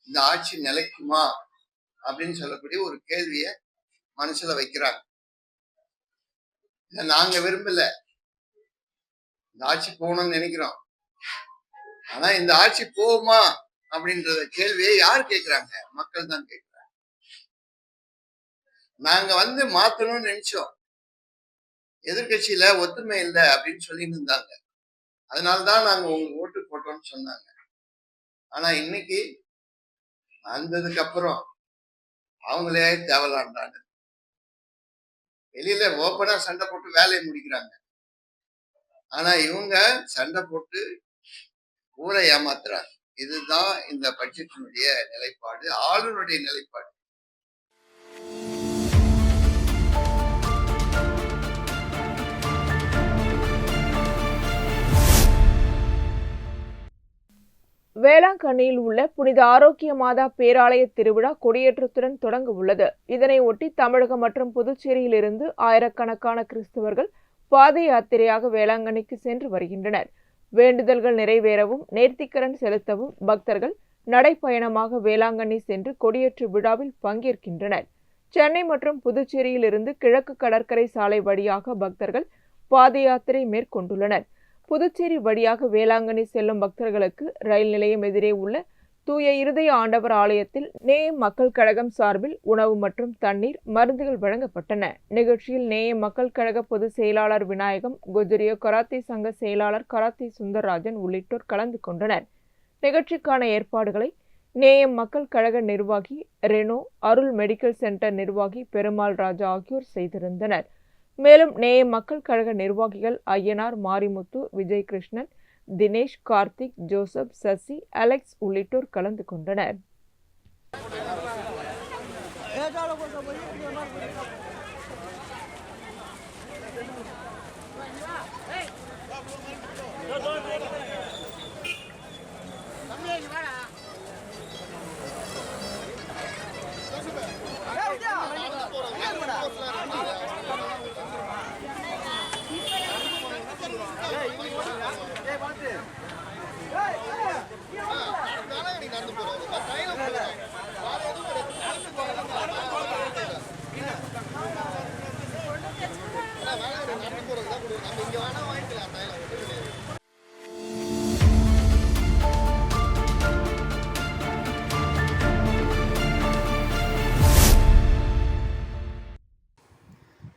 இந்த ஆட்சி நிலைக்குமா அப்படின்னு சொல்லக்கூடிய ஒரு கேள்விய மனசுல வைக்கிறாங்க. நாங்க விரும்பல, இந்த ஆட்சி போகணும்னு நினைக்கிறோம். ஆனா இந்த ஆட்சி போகுமா அப்படின்றத கேள்வியை யார் கேட்கிறாங்க? மக்கள் தான் கேட்கிறாங்க. நாங்க மாத்தணும்னு நினைச்சோம், எதிர்கட்சியில ஒத்துமை இல்லை அப்படின்னு சொல்லிட்டு இருந்தாங்க. அதனால்தான் நாங்க உங்களுக்கு ஓட்டு போட்டோம்னு சொன்னாங்க. ஆனா இன்னைக்கு வந்ததுக்கு அப்புறம் அவங்களே தேவலான்றாங்க. வெளியில ஓப்பனா சண்டை போட்டு வேலையை முடிக்கிறாங்க. ஆனா இவங்க சண்டை போட்டு ஊரை ஏமாத்துறாங்க. இதுதான் இந்த பட்ஜெட்டினுடைய நிலைப்பாடு, ஆளுநருடைய நிலைப்பாடு. வேளாங்கண்ணியில் உள்ள புனித ஆரோக்கிய மாதா பேராலய திருவிழா கொடியேற்றத்துடன் தொடங்க உள்ளது. இதனை ஒட்டி தமிழகம் மற்றும் புதுச்சேரியில் இருந்து ஆயிரக்கணக்கான கிறிஸ்தவர்கள் பாத யாத்திரையாக வேளாங்கண்ணிக்கு சென்று வருகின்றனர். வேண்டுதல்கள் நிறைவேறவும் நேர்த்திக்கடன் செலுத்தவும் பக்தர்கள் நடைப்பயணமாக வேளாங்கண்ணி சென்று கொடியேற்று விழாவில் பங்கேற்கின்றனர். சென்னை மற்றும் புதுச்சேரியில் இருந்து கிழக்கு கடற்கரை சாலை வழியாக பக்தர்கள் பாத யாத்திரை மேற்கொண்டுள்ளனர். புதுச்சேரி வழியாக வேளாங்கண்ணி செல்லும் பக்தர்களுக்கு ரயில் நிலையம் எதிரே உள்ள தூய இருதய ஆண்டவர் ஆலயத்தில் நேயம் மக்கள் கழகம் சார்பில் உணவு மற்றும் தண்ணீர், மருந்துகள் வழங்கப்பட்டன. நிகழ்ச்சியில் நேயம் மக்கள் கழக பொதுச் செயலாளர் விநாயகம், குஜரியோ கராத்தே சங்க செயலாளர் கராத்தே சுந்தரராஜன் உள்ளிட்டோர் கலந்து கொண்டனர். நிகழ்ச்சிக்கான ஏற்பாடுகளை நேயம் மக்கள் கழக நிர்வாகி ரெனோ, அருள் மெடிக்கல் சென்டர் நிர்வாகி பெருமாள் ராஜா ஆகியோர் செய்திருந்தனர். மேலும் நேயம் மக்கள் கழக நிர்வாகிகள் ஐயனார், மாரிமுத்து, விஜய் கிருஷ்ணன், தினேஷ், கார்த்திக், ஜோசப், சசி, அலெக்ஸ் உள்ளிட்டோர் கலந்து கொண்டனர்.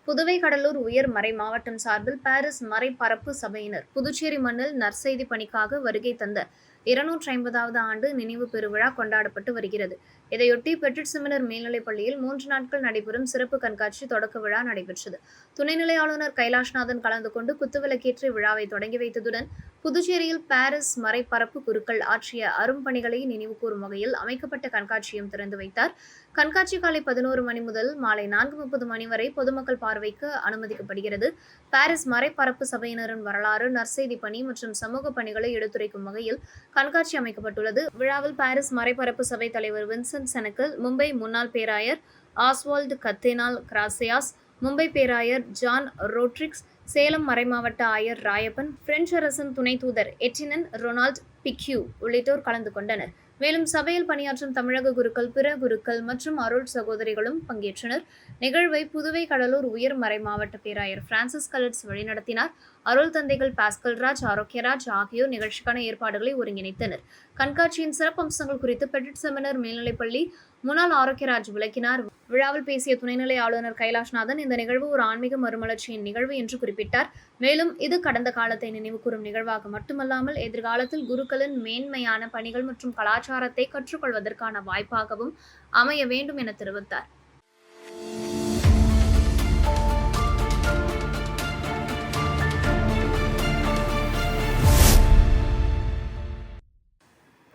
புதுவை கடலூர் உயர் மறை மாவட்டம் சார்பில் பாரிஸ் மறைபரப்பு சபையினர் புதுச்சேரி மண்ணில் நற்செய்தி பணிக்காக வருகை தந்த 250வது ஆண்டு நினைவு பெருவிழா கொண்டாடப்பட்டு வருகிறது. இதையொட்டி பெட்ரிட் செமினர் மேல்நிலைப் பள்ளியில் 3 நாட்கள் நடைபெறும் சிறப்பு கண்காட்சி தொடக்க விழா நடைபெற்றது. துணைநிலை ஆளுநர் கைலாஷ்நாதன் கலந்து கொண்டு குத்துவிளக்கேற்றி விழாவை தொடங்கி வைத்ததுடன் புதுச்சேரியில் பாரிஸ் மறைபரப்பு குருக்கள் ஆற்றிய அரும்பணிகளை நினைவுகூரும் வகையில் அமைக்கப்பட்ட கண்காட்சியும் திறந்து வைத்தார். கண்காட்சி காலை 11 மணி முதல் மாலை 4:30 மணி வரை பொதுமக்கள் பார்வைக்கு அனுமதிக்கப்படுகிறது. பாரிஸ் மறைபரப்பு சபையினரின் வரலாறு, நற்செய்தி பணி மற்றும் சமூக பணிகளை எடுத்துரைக்கும் வகையில் கண்காட்சி அமைக்கப்பட்டுள்ளது. விழாவில் பாரிஸ் மறைபரப்பு சபை தலைவர் வின்சென்ட் செனக்கல், மும்பை முன்னாள் பேராயர் ஆஸ்வால்டு கத்தேனால் கிராசியாஸ், மும்பை பேராயர் ஜான் ரோட்ரிக்ஸ், சேலம் மறைமாவட்ட ஆயர் ராயப்பன், பிரெஞ்சு அரசின் துணை தூதர் எட்டினன் ரொனால்ட் பிக்யூ உள்ளிட்டோர் கலந்து கொண்டனர். மேலும் சபையில் பணியாற்றும் தமிழக குருக்கள், பிற குருக்கள் மற்றும் அருள் சகோதரிகளும் பங்கேற்றனர். நிகழ்வை புதுவை கடலூர் உயர் மறை மாவட்ட பேராயர் பிரான்சிஸ் கலட்ஸ் வழிநடத்தினார். அருள் தந்தைகள் பாஸ்கல்ராஜ், ஆரோக்கியராஜ் ஆகியோர் நிகழ்ச்சிக்கான ஏற்பாடுகளை ஒருங்கிணைத்தனர். கண்காட்சியின் சிறப்பம்சங்கள் குறித்து பெட்ரிட் செமினர் மேல்நிலைப்பள்ளி முன்னாள் ஆரோக்கியராஜ் விளக்கினார். விழாவில் பேசிய துணைநிலை ஆளுநர் கைலாஷ்நாதன் இந்த நிகழ்வு ஒரு ஆன்மீக மறுமலர்ச்சியின் நிகழ்வு என்று குறிப்பிட்டார். மேலும் இது கடந்த காலத்தை நினைவுகூரும் நிகழ்வாக மட்டுமல்லாமல் எதிர்காலத்தில் குருக்களின் மேன்மையான பணிகள் மற்றும் கலாச்சாரத்தை கற்றுக்கொள்வதற்கான வாய்ப்பாகவும் அமைய வேண்டும் என தெரிவித்தார்.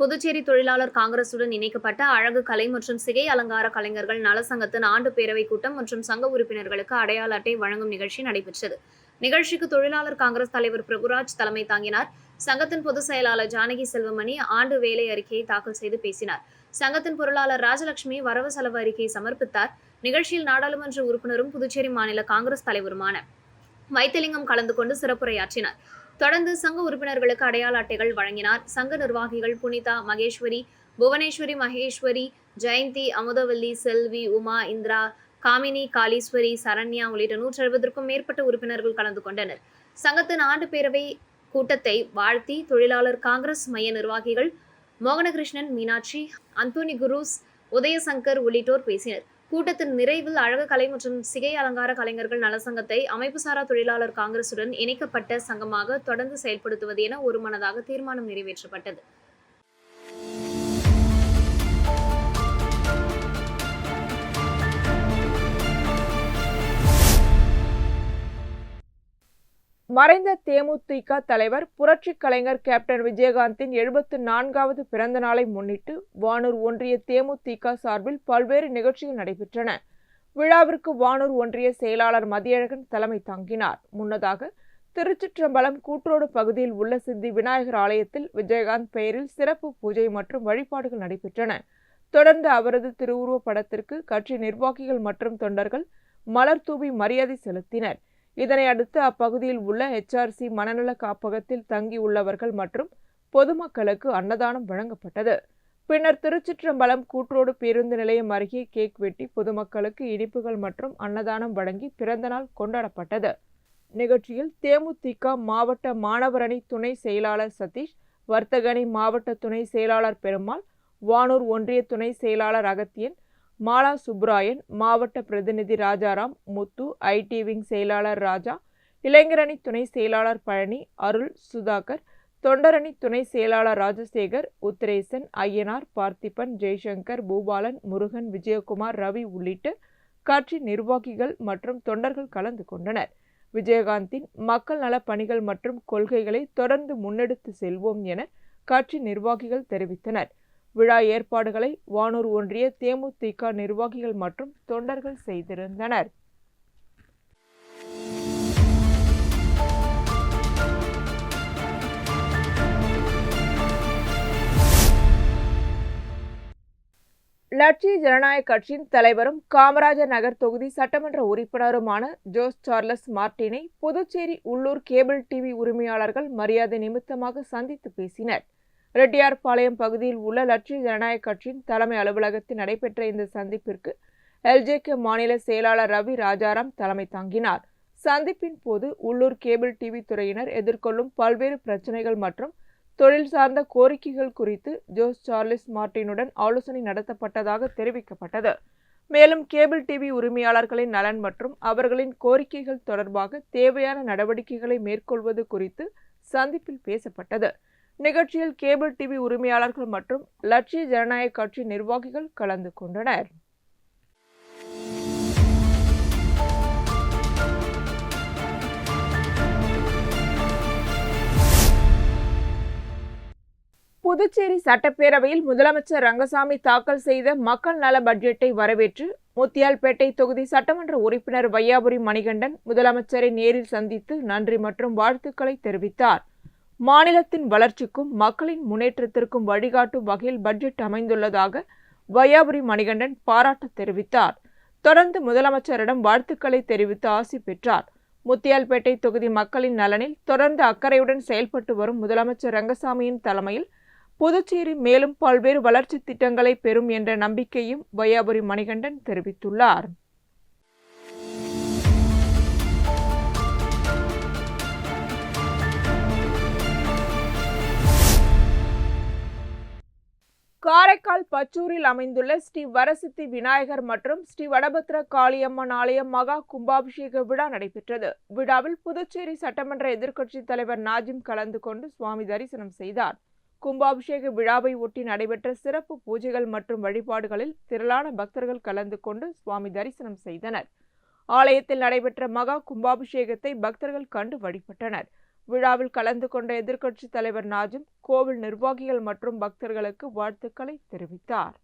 புதுச்சேரி தொழிலாளர் காங்கிரசுடன் இணைக்கப்பட்ட அழகு கலை மற்றும் சிகை அலங்கார கலைஞர்கள் நலசங்கத்தின் ஆண்டு பேரவை கூட்டம் மற்றும் சங்க உறுப்பினர்களுக்கு அடையாள அட்டை வழங்கும் நிகழ்ச்சி நடைபெற்றது. நிகழ்ச்சிக்கு தொழிலாளர் காங்கிரஸ் தலைவர் பிரபுராஜ் தலைமை தாங்கினார். சங்கத்தின் பொதுச் செயலாளர் ஜானகி செல்வமணி ஆண்டு வேலை அறிக்கையை தாக்கல் செய்து பேசினார். சங்கத்தின் பொருளாளர் ராஜலட்சுமி வரவு செலவு அறிக்கையை சமர்ப்பித்தார். நிகழ்ச்சியில் நாடாளுமன்ற உறுப்பினரும் புதுச்சேரி மாநில காங்கிரஸ் தலைவருமான வைத்திலிங்கம் கலந்து கொண்டு சிறப்புரையாற்றினார். தொடர்ந்து சங்க உறுப்பினர்களுக்கு அடையாள அட்டைகள் வழங்கினார். சங்க நிர்வாகிகள் புனிதா, மகேஸ்வரி, புவனேஸ்வரி, மகேஸ்வரி, ஜெயந்தி, அமுதவல்லி, செல்வி, உமா, இந்திரா, காமினி, காளீஸ்வரி, சரண்யா உள்ளிட்ட 170க்கும் மேற்பட்ட உறுப்பினர்கள் கலந்து கொண்டனர். சங்கத்தின் ஆண்டு பேரவை கூட்டத்தை வாழ்த்தி தொழிலாளர் காங்கிரஸ் மைய நிர்வாகிகள் மோகனகிருஷ்ணன், மீனாட்சி, அந்தோனி குரூஸ், உதயசங்கர் உள்ளிட்டோர் பேசினர். கூட்டத்தின் நிறைவில் அழகு கலை மற்றும் சிகை அலங்கார கலைஞர்கள் நலசங்கத்தை அமைப்புசாரா தொழிலாளர் காங்கிரசுடன் இணைக்கப்பட்ட சங்கமாக தொடர்ந்து செயல்படுத்துவது என ஒருமனதாக தீர்மானம் நிறைவேற்றப்பட்டது. மறைந்த தேமுதிக தலைவர் புரட்சி கலைஞர் கேப்டன் விஜயகாந்தின் 74வது பிறந்த நாளை முன்னிட்டு வானூர் ஒன்றிய தேமுதிக சார்பில் பல்வேறு நிகழ்ச்சிகள் நடைபெற்றன. விழாவிற்கு வானூர் ஒன்றிய செயலாளர் மதியழகன் தலைமை தாங்கினார். முன்னதாக திருச்சிற்றம்பலம் கூற்றோடு பகுதியில் உள்ள சித்தி விநாயகர் ஆலயத்தில் விஜயகாந்த் பெயரில் சிறப்பு பூஜை மற்றும் வழிபாடுகள் நடைபெற்றன. தொடர்ந்து அவரது திருவுருவ படத்திற்கு கட்சி நிர்வாகிகள் மற்றும் தொண்டர்கள் மலர் தூவி மரியாதை செலுத்தினர். இதனை அடுத்து அப்பகுதியில் உள்ள HRC மனநல காப்பகத்தில் தங்கியுள்ளவர்கள் மற்றும் பொதுமக்களுக்கு அன்னதானம் வழங்கப்பட்டது. பின்னர் திருச்சிற்றம்பலம் கூற்றோடு பேருந்து நிலையம் அருகே கேக் வெட்டி பொதுமக்களுக்கு இனிப்புகள் மற்றும் அன்னதானம் வழங்கி பிறந்தநாள் கொண்டாடப்பட்டது. நிகழ்ச்சியில் தேமுதிக மாவட்ட மாணவரணி துணை செயலாளர் சதீஷ், வர்த்தகணி மாவட்ட துணை செயலாளர் பெருமாள், வானூர் ஒன்றிய துணை செயலாளர் அகத்தியன், மாலா சுப்ராயன், மாவட்ட பிரதிநிதி ராஜாராம், முத்து, IT விங் செயலாளர் ராஜா, இளைஞரணி துணை செயலாளர் பழனி, அருள், சுதாகர், தொண்டரணி துணை செயலாளர் ராஜசேகர், உத்திரேசன், ஐயனார், பார்த்திபன், ஜெய்சங்கர், பூபாலன், முருகன், விஜயகுமார், ரவி உள்ளிட்ட கட்சி நிர்வாகிகள் மற்றும் தொண்டர்கள் கலந்து கொண்டனர். விஜயகாந்தின் மக்கள் நல பணிகள் மற்றும் கொள்கைகளை தொடர்ந்து முன்னெடுத்து செல்வோம் என கட்சி நிர்வாகிகள் தெரிவித்தனர். விழா ஏற்பாடுகளை வானூர் ஒன்றிய தேமுதிக நிர்வாகிகள் மற்றும் தொண்டர்கள் செய்திருந்தனர். லட்சிய ஜனநாயக கட்சியின் தலைவரும் காமராஜர் நகர் தொகுதி சட்டமன்ற உறுப்பினருமான ஜோஸ் சார்லஸ் மார்டினை புதுச்சேரி உள்ளூர் கேபிள் டிவி உரிமையாளர்கள் மரியாதை நிமித்தமாக சந்தித்து பேசினர். ரெட்டியார்பாளையம் பகுதியில் உள்ள லட்சிய ஜனநாயக கட்சியின் தலைமை அலுவலகத்தில் நடைபெற்ற இந்த சந்திப்பிற்கு எல்ஜேகே மாநில செயலாளர் ரவி ராஜாராம் தலைமை தாங்கினார். சந்திப்பின் போது உள்ளூர் கேபிள் டிவி துறையினர் எதிர்கொள்ளும் பல்வேறு பிரச்சனைகள் மற்றும் தொழில் சார்ந்த கோரிக்கைகள் குறித்து ஜோஸ் சார்லஸ் மார்டினுடன் ஆலோசனை நடத்தப்பட்டதாக தெரிவிக்கப்பட்டது. மேலும் கேபிள் டிவி உரிமையாளர்களின் நலன் மற்றும் அவர்களின் கோரிக்கைகள் தொடர்பாக தேவையான நடவடிக்கைகளை மேற்கொள்வது குறித்து சந்திப்பில் பேசப்பட்டது. நிகழ்ச்சியில் கேபிள் டிவி உரிமையாளர்கள் மற்றும் லட்சிய ஜனநாயக கட்சி நிர்வாகிகள் கலந்து கொண்டனர். புதுச்சேரி சட்டப்பேரவையில் முதலமைச்சர் ரங்கசாமி தாக்கல் செய்த மக்கள் நல பட்ஜெட்டை வரவேற்று முத்தியால்பேட்டை தொகுதி சட்டமன்ற உறுப்பினர் வையாபுரி மணிகண்டன் முதலமைச்சரை நேரில் சந்தித்து நன்றி மற்றும் வாழ்த்துக்களை தெரிவித்தார். மாநிலத்தின் வளர்ச்சிக்கும் மக்களின் முன்னேற்றத்திற்கும் வழிகாட்டும் வகையில் பட்ஜெட் அமைந்துள்ளதாக வையாபுரி மணிகண்டன் பாராட்டு தெரிவித்தார். தொடர்ந்து முதலமைச்சரிடம் வாழ்த்துக்களை தெரிவித்து ஆசி பெற்றார். முத்தியால்பேட்டை தொகுதி மக்களின் நலனில் தொடர்ந்து அக்கறையுடன் செயல்பட்டு வரும் முதலமைச்சர் ரங்கசாமியின் தலைமையில் புதுச்சேரி மேலும் பல்வேறு வளர்ச்சி திட்டங்களை பெறும் என்ற நம்பிக்கையும் வையாபுரி மணிகண்டன் தெரிவித்துள்ளார். காரைக்கால் பச்சூரில் அமைந்துள்ள ஸ்ரீ வரசித்தி விநாயகர் மற்றும் ஸ்ரீ வடபத்ர காளியம்மன் ஆலயம் மகா கும்பாபிஷேக விழா நடைபெற்றது. விழாவில் புதுச்சேரி சட்டமன்ற எதிர்க்கட்சித் தலைவர் நாஜிம் கலந்து கொண்டு சுவாமி தரிசனம் செய்தார். கும்பாபிஷேக விழாவை ஒட்டி நடைபெற்ற சிறப்பு பூஜைகள் மற்றும் வழிபாடுகளில் திரளான பக்தர்கள் கலந்து கொண்டு சுவாமி தரிசனம் செய்தனர். ஆலயத்தில் நடைபெற்ற மகா கும்பாபிஷேகத்தை பக்தர்கள் கண்டு வழிபட்டனர். விழாவில் கலந்து கொண்ட எதிர்க்கட்சித் தலைவர் நாஜிம் கோவில் நிர்வாகிகள் மற்றும் பக்தர்களுக்கு வாழ்த்துக்களை தெரிவித்தார்.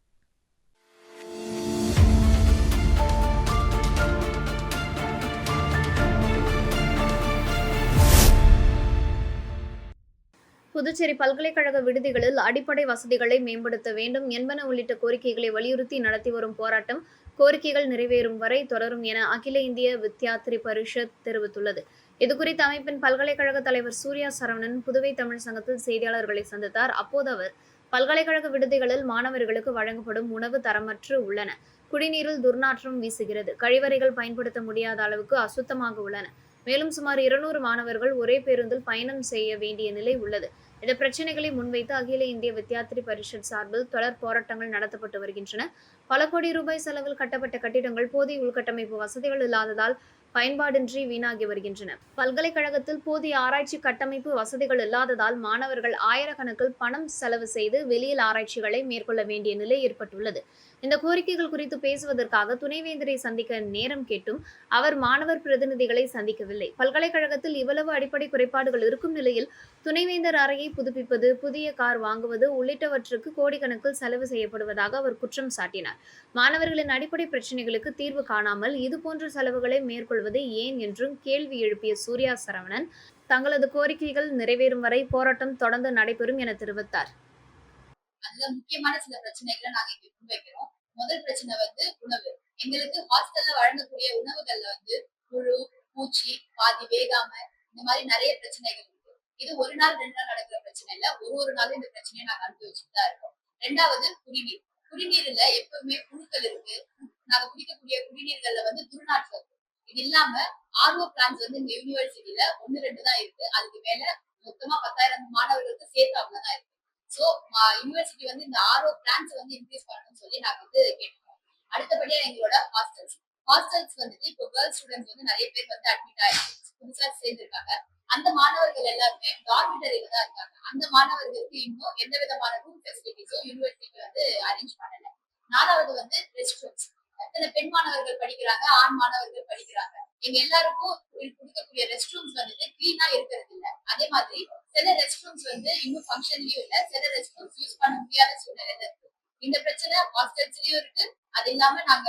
புதுச்சேரி பல்கலைக்கழக விடுதிகளில் அடிப்படை வசதிகளை மேம்படுத்த வேண்டும் என்பன உள்ளிட்ட கோரிக்கைகளை வலியுறுத்தி நடத்தி வரும் போராட்டம் கோரிக்கைகள் நிறைவேறும் வரை தொடரும் என அகில இந்திய வித்யார்த்தி பரிஷத் தெரிவித்துள்ளது. இதுகுறித்து அமைப்பின் பல்கலைக்கழக தலைவர் சூர்யா சரவணன் புதுவை தமிழ் சங்கத்தில் செய்தியாளர்களை சந்தித்தார். அப்போது அவர் பல்கலைக்கழக விடுதிகளில் மாணவர்களுக்கு வழங்கப்படும் உணவு தரமற்று உள்ளன, குடிநீரில் துர்நாற்றம் வீசுகிறது, கழிவறைகள் பயன்படுத்த முடியாத அளவுக்கு அசுத்தமாக உள்ளன, மேலும் சுமார் 200 மாணவர்கள் ஒரே பேருந்தில் பயணம் செய்ய வேண்டிய நிலை உள்ளது. இந்த பிரச்சனைகளை முன்வைத்து அகில இந்திய வித்யார்த்தி பரிஷத் சார்பில் தொடர் போராட்டங்கள் நடத்தப்பட்டு வருகின்றன. பல கோடி ரூபாய் செலவில் கட்டப்பட்ட கட்டிடங்கள் போதிய உள்கட்டமைப்பு வசதிகள் இல்லாததால் பயன்பாடின்றி வீணாகி வருகின்றன. பல்கலைக்கழகத்தில் போதிய ஆராய்ச்சி கட்டமைப்பு வசதிகள் இல்லாததால் மாணவர்கள் ஆயிரக்கணக்கில் பணம் செலவு செய்து வெளியில் ஆராய்ச்சிகளை மேற்கொள்ள வேண்டிய நிலை ஏற்பட்டுள்ளது. இந்த கோரிக்கைகள் குறித்து பேசுவதற்காக துணைவேந்தரை சந்திக்க நேரம் கேட்டும் அவர் மாணவர் பிரதிநிதிகளை சந்திக்கவில்லை. பல்கலைக்கழகத்தில் இவ்வளவு அடிப்படை குறைபாடுகள் இருக்கும் நிலையில் துணைவேந்தர் அறையை புதுப்பிப்பது, புதிய கார் வாங்குவது உள்ளிட்டவற்றுக்கு கோடிக்கணக்கில் செலவு செய்யப்படுவதாக அவர் குற்றம் சாட்டினார். மாணவர்களின் அடிப்படை பிரச்சனைகளுக்கு தீர்வு காணாமல் இதுபோன்ற செலவுகளை மேற்கொள்வது ஏன் என்றும் கேள்வி எழுப்பிய சூர்யா சரவணன் தங்களது கோரிக்கைகள் நிறைவேறும் வரை போராட்டம் தொடர்ந்து நடைபெறும் என தெரிவித்தார். அதுல முக்கியமான சில பிரச்சனைகளை நாங்க இங்க முன்வைக்கிறோம். முதல் பிரச்சனை உணவு. எங்களுக்கு ஹாஸ்டல்ல வழங்கக்கூடிய உணவுகள்ல புழு, பூச்சி, பாதி வேகாம இந்த மாதிரி நிறைய பிரச்சனைகள் இருக்கு. இது ஒரு நாள் 2 நாள் நடக்கிற பிரச்சனை இல்ல, ஒரு நாளும் இந்த பிரச்சனையை நாங்க அனுபவிச்சுட்டு தான் இருக்கோம். 2வது குடிநீர். குடிநீர்ல எப்பவுமே புழுக்கள் இருக்கு. நாங்க குடிக்கக்கூடிய குடிநீர்கள்ல துர்நாற்றம் இருக்கு. இது இல்லாம ஆர்ஓ பிளான்ஸ் இந்த யூனிவர்சிட்டியில 1-2 தான் இருக்கு. அதுக்கு மேல மொத்தமா 10,000 மாணவர்களுக்கு சேர்த்து அவ்வளவுதான் இருக்கு. சோ யூனிவர்சிட்டி இந்த ஆர்ஓ பிளான்ஸ் இன்க்ரீஸ் பண்ணணும்னு சொல்லி நாங்க கேட்கிறோம். அடுத்தபடியா எங்களோட ஹாஸ்டல்ஸ் இப்போ கேர்ள்ஸ் ஸ்டூடெண்ட்ஸ் நிறைய பேர் அட்மிட் ஆயிருக்கு, புதுசா சேர்ந்திருக்காங்க. அந்த மாணவர்கள் எல்லாருமே டார்மிட்டரியில தான் இருக்காங்க. அந்த மாணவர்களுக்கு இன்னும் எந்த விதமான ரூம் ஃபெசிலிட்டிஸும் யூனிவர்சிட்டி அரேஞ்ச் பண்ணல. 4வது ரெஸ்ட் ரூம்ஸ். எத்தனை பெண் மாணவர்கள் படிக்கிறாங்க, ஆண் மாணவர்கள் படிக்கிறாங்க. எங்க எல்லாருக்கும் கொடுக்கக்கூடிய ரெஸ்ட் ரூம்ஸ் கிளீனா இருக்கிறது இல்ல. அதே மாதிரி சில ரெஸ்ட் ரூம்ஸ் இன்னும் ஃபங்க்ஷன்லயும் இல்ல, சில ரெஸ்ட் ரூம்ஸ் யூஸ் பண்ண முடியாத சூழ்நிலை இருக்கு. இந்த பிரச்சனை ஹாஸ்டல்ஸ்லயும் இருக்கு. அது இல்லாம நாங்க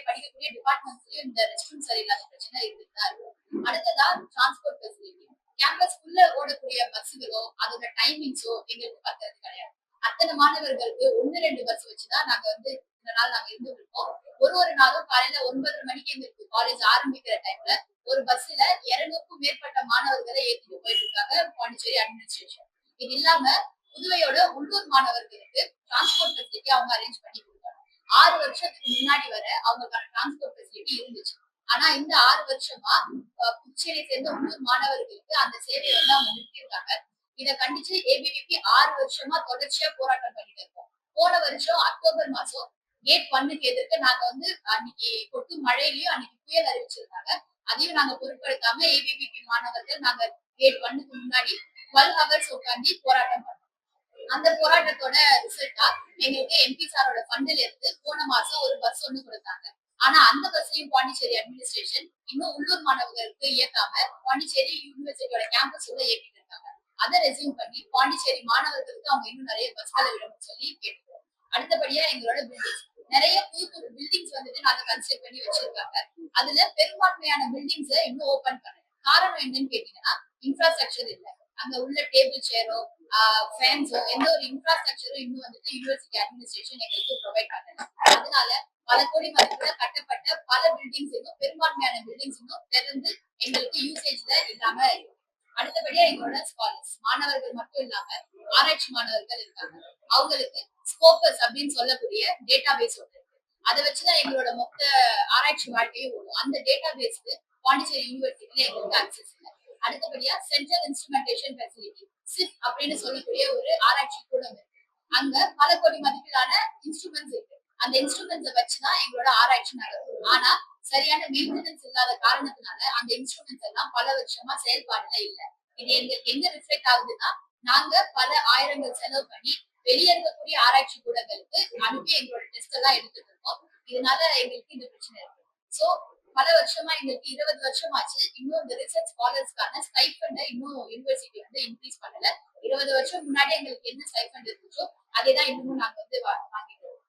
படிக்கக்கூடிய டிபார்ட்மெண்ட்ஸ்லயும் இந்த ரெஸ்ட் ரூம் சரியில்லாத பிரச்சனை இருந்துட்டு தான் இருக்கும். அடுத்ததா டிரான்ஸ்போர்ட் ஃபெசிலிட்டி. கேம்பஸ்க்குள்ள ஓடக்கூடிய பஸ்ஸுகளோ அதோட டைமிங்ஸோ எங்களுக்கு பத்துறது கிடையாது. அத்தனை மாணவர்களுக்கு 1-2 பஸ் வச்சுதான் நாங்க இத்தனை நாள் நாங்க இருந்து இருக்கோம். ஒரு நாளும் காலையில 9:30 மணிக்கு எங்களுக்கு காலேஜ் ஆரம்பிக்கிற டைம்ல ஒரு பஸ்ல 200க்கும் மேற்பட்ட மாணவர்களை ஏற்றிட்டு போயிட்டு இருக்காங்க பாண்டிச்சேரி அட்மினிஸ்ட்ரேஷன். இது இல்லாம புதுவையோட உள்ளூர் மாணவர்களுக்கு டிரான்ஸ்போர்ட் ஃபெசிலிட்டி அவங்க அரேஞ்ச் பண்ணி கொடுத்தாங்க. 6 வருஷத்துக்கு முன்னாடி வரை அவங்களுக்கான டிரான்ஸ்போர்ட் ஃபெசிலிட்டி இருந்துச்சு. ஆனா இந்த 6 வருஷமா புதுச்சேரியை சேர்ந்த உள்ளூர் மாணவர்களுக்கு அந்த சேவையை வந்து அவங்க நிறுத்திருக்காங்க. இதை கண்டிச்சு ஏபிவிபி 6 வருஷமா தொடர்ச்சியா போராட்டம் பண்ணிட்டு இருக்கோம். போன வருஷம் அக்டோபர் மாசம் கேட் 1க்கு எதிர்த்து நாங்க வந்து அன்னைக்கு கொட்டும் மழையிலயும் அன்னைக்கு புயல் அறிவிச்சிருந்தாங்க. அதையும் நாங்க பொருட்படுத்தாம ஏபிவிபி மாணவர்கள் நாங்க கேட் 1க்கு முன்னாடி 12 ஹவர்ஸ் உட்காந்து போராட்டம் பண்ணோம். அந்த போராட்டத்தோட ரிசல்ட்டா எங்களுக்கு எம்பி சாரோட ஃபண்ட்ல இருந்து போன மாசம் ஒரு பஸ் ஒண்ணு கொடுத்தாங்க. ஆனா அந்த பஸ்லயும் பாண்டிச்சேரி அட்மினிஸ்ட்ரேஷன் இன்னும் உள்ளூர் மாணவர்களுக்கு இயக்காம பாண்டிச்சேரி யூனிவர்சிட்டியோட கேம்பஸ் உள்ள இயக்கிட்டு இருக்காங்க. அதை ரெசியூம் பண்ணி பாண்டிச்சேரி மாணவர்களுக்கு அவங்க இன்னும் நிறைய பஸ்களை விடணும்னு சொல்லி கேட்டுக்கிறோம். அடுத்தபடியா எங்களோட பில்டிங்ஸ் நிறைய புது புது பில்டிங்ஸ் வந்துட்டு நாங்க கன்ஸ்ட்ரக்ட் பண்ணி வச்சிருக்காங்க. அதுல பெரும்பான்மையான பில்டிங்ஸை இன்னும் ஓபன் பண்ணல. காரணம் என்னன்னு கேட்டீங்கன்னா இன்ஃப்ராஸ்ட்ரக்சர் இல்ல. அங்க உள்ள டேபிள் சேரோ ஃபேன்ஸோ எந்த ஒரு இன்ஃப்ராஸ்ட்ரக்சரும் இன்னும் வந்துட்டு யூனிவர்சிட்டி அட்மினிஸ்ட்ரேஷன் எங்களுக்கு ப்ரொவைட் பண்ணல. அதனால பல கோடி மதிப்புல கட்டப்பட்ட பல பில்டிங்ஸ் இன்னும் பெரும்பான்மையான பில்டிங்ஸ் இன்னும் திறந்து எங்களுக்கு யூசேஜ்ல இல்லாம இருக்கு. அடுத்தபடியா எங்களோட ஸ்காலர்ஸ் மாணவர்கள் மட்டும் இல்லாம ஆராய்ச்சி மாணவர்கள் இருக்காங்க. அவங்களுக்கு ஸ்கோபஸ் அப்படின்னு சொல்லக்கூடிய டேட்டா பேஸ் ஒன்று இருக்கு. அதை வச்சுதான் எங்களோட மொத்த ஆராய்ச்சி வாழ்க்கையும் ஓடும். அந்த டேட்டா பேஸ்க்கு பாண்டிச்சேரி யூனிவர்சிட்டியில எங்களுக்கு அக்சஸ் இல்லை. அடுத்தபடியா சென்ட்ரல் இன்ஸ்ட்ருமெண்டேஷன் ஃபெசிலிட்டி சிப் அப்படின்னு சொல்லக்கூடிய ஒரு ஆராய்ச்சி கூடம் இருக்கு. அங்க பல கோடி மதிப்பிலான இன்ஸ்ட்ருமெண்ட்ஸ் இருக்கு. அந்த இன்ஸ்ட்ருமெண்ட்ஸை வச்சுதான் எங்களோட ஆராய்ச்சி நடக்கும். ஆனா சரியான மெயின்டெனன்ஸ் இல்லாத காரணத்தினால அந்த இன்ஸ்ட்ருமெண்ட்ஸ் எல்லாம் பல வருஷமா செயல்பாடுல இல்ல. இது எங்களுக்கு எங்க ரிஃப்ளெக்ட் ஆகுதுன்னா நாங்க பல ஆயிரங்கள் செலவு பண்ணி வெளியே இருக்கக்கூடிய ஆராய்ச்சி கூடங்களுக்கு அனுப்பி எங்களோட டெஸ்ட் எல்லாம் எடுத்துட்டு இருக்கோம். இதனால எங்களுக்கு இந்த பிரச்சனை இருக்கு. சோ பல வருஷமா எங்களுக்கு 20 வருஷம் ஆச்சு. இன்னும் இந்த ரிசர்ச் ஸ்காலர்ஸ்க்கான ஸ்டைஃபண்டை இன்னும் யூனிவர்சிட்டி வந்து இன்க்ரீஸ் பண்ணல. 20 வருஷம் முன்னாடி எங்களுக்கு என்ன ஸ்டைஃபண்ட் இருந்துச்சோ அதேதான் இன்னமும் நாங்க வந்து வாங்கிட்டு இருக்கோம்.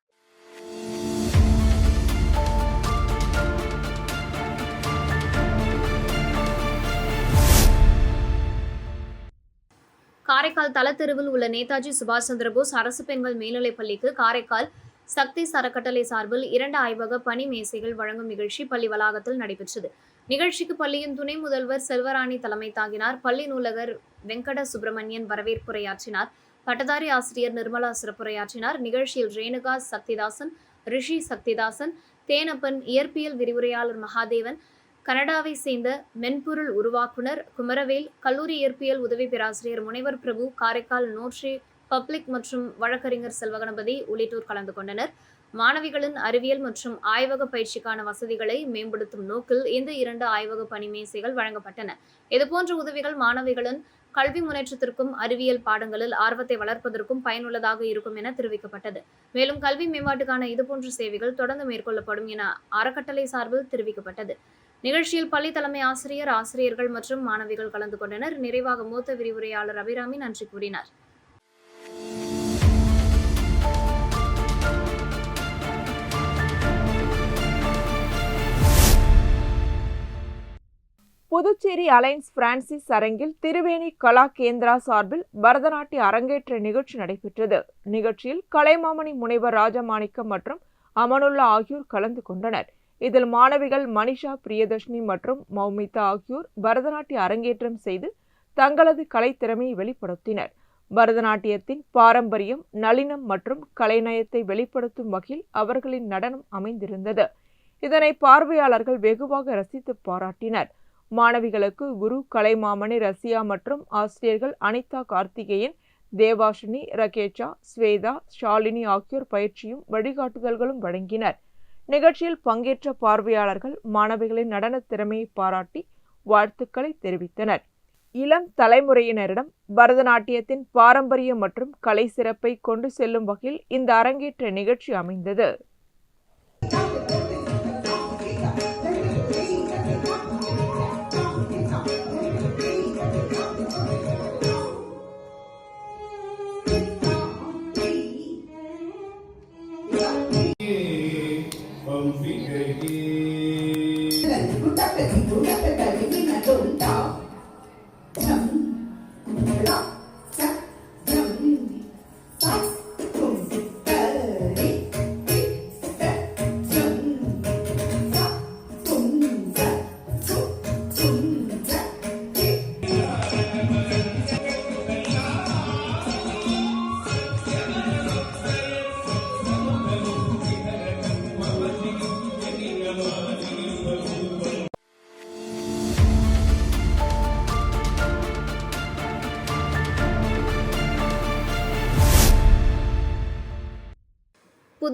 காரைக்கால் தலத்தெருவில் உள்ள நேதாஜி சுபாஷ் சந்திரபோஸ் அரசு பெண்கள் மேல்நிலைப் பள்ளிக்கு காரைக்கால் சக்தி அறக்கட்டளை சார்பில் 2 ஆய்வக பணி மேசைகள் வழங்கும் நிகழ்ச்சி பள்ளி வளாகத்தில் நடைபெற்றது. நிகழ்ச்சிக்கு பள்ளியின் துணை முதல்வர் செல்வராணி தலைமை தாங்கினார். பள்ளி நூலகர் வெங்கட சுப்பிரமணியன் வரவேற்புரையாற்றினார். பட்டதாரி ஆசிரியர் நிர்மலா சிறப்புரையாற்றினார். நிகழ்ச்சியில் ரேணுகா சக்திதாசன், ரிஷி சக்திதாசன், தேனப்பன், இயற்பியல் விரிவுரையாளர் மகாதேவன், கனடாவை சேர்ந்த மென்பொருள் உருவாக்குனர் குமரவேல், கல்லூரி இயற்பியல் உதவி பேராசிரியர் முனைவர் பிரபு, காரைக்கால் நோட்ரி பப்ளிக் மற்றும் வழக்கறிஞர் செல்வகணபதி உள்ளிட்டோர் கலந்து கொண்டனர். மாணவிகளின் அறிவியல் மற்றும் ஆய்வக பயிற்சிக்கான வசதிகளை மேம்படுத்தும் நோக்கில் இந்த 2 ஆய்வக பணி மேசைகள் வழங்கப்பட்டன. இதுபோன்ற உதவிகள் மாணவிகளின் கல்வி முன்னேற்றத்திற்கும் அறிவியல் பாடங்களில் ஆர்வத்தை வளர்ப்பதற்கும் பயனுள்ளதாக இருக்கும் என தெரிவிக்கப்பட்டது. மேலும் கல்வி மேம்பாட்டுக்கான இதுபோன்ற சேவைகள் தொடர்ந்து மேற்கொள்ளப்படும் என அறக்கட்டளை சார்பில் தெரிவிக்கப்பட்டது. நிகழ்ச்சியில் பள்ளி தலைமை ஆசிரியர், ஆசிரியர்கள் மற்றும் மாணவிகள் கலந்து கொண்டனர். நிறைவாக மூத்த விரிவுரையாளர் அபிராமி நன்றி கூறினார். புதுச்சேரி அலைன்ஸ் பிரான்சிஸ் அரங்கில் திருவேணி கலா கேந்திரா சார்பில் பரதநாட்டிய அரங்கேற்ற நிகழ்ச்சி நடைபெற்றது. நிகழ்ச்சியில் கலைமாமணி முனைவர் ராஜமாணிக்கம் மற்றும் அமனுல்லா ஆகியோர் கலந்து கொண்டனர். இதில் மாணவிகள் மனிஷா பிரியதர்ஷினி மற்றும் மௌமிதா ஆகியோர் பரதநாட்டிய அரங்கேற்றம் செய்து தங்களது கலைத்திறமையை வெளிப்படுத்தினர். பரதநாட்டியத்தின் பாரம்பரியம், நளினம் மற்றும் கலைநயத்தை வெளிப்படுத்தும் வகையில் அவர்களின் நடனம் அமைந்திருந்தது. இதனை பார்வையாளர்கள் வெகுவாக ரசித்து பாராட்டினர். மாணவிகளுக்கு குரு கலைமாமணி ரசியா மற்றும் ஆசிரியர்கள் அனிதா கார்த்திகேயன், தேவாஷினி, ரகேஷா, ஸ்வேதா, ஷாலினி ஆகியோர் பயிற்சியும் வழிகாட்டுதல்களும் வழங்கினர். நிகழ்ச்சியில் பங்கேற்ற பார்வையாளர்கள் மாணவிகளின் நடன திறமையை பாராட்டி வாழ்த்துக்களை தெரிவித்தனர். இளம் தலைமுறையினரிடம் பரதநாட்டியத்தின் பாரம்பரியம் மற்றும் கலை சிறப்பை கொண்டு செல்லும் வகையில் இந்த அரங்கேற்ற நிகழ்ச்சி அமைந்தது.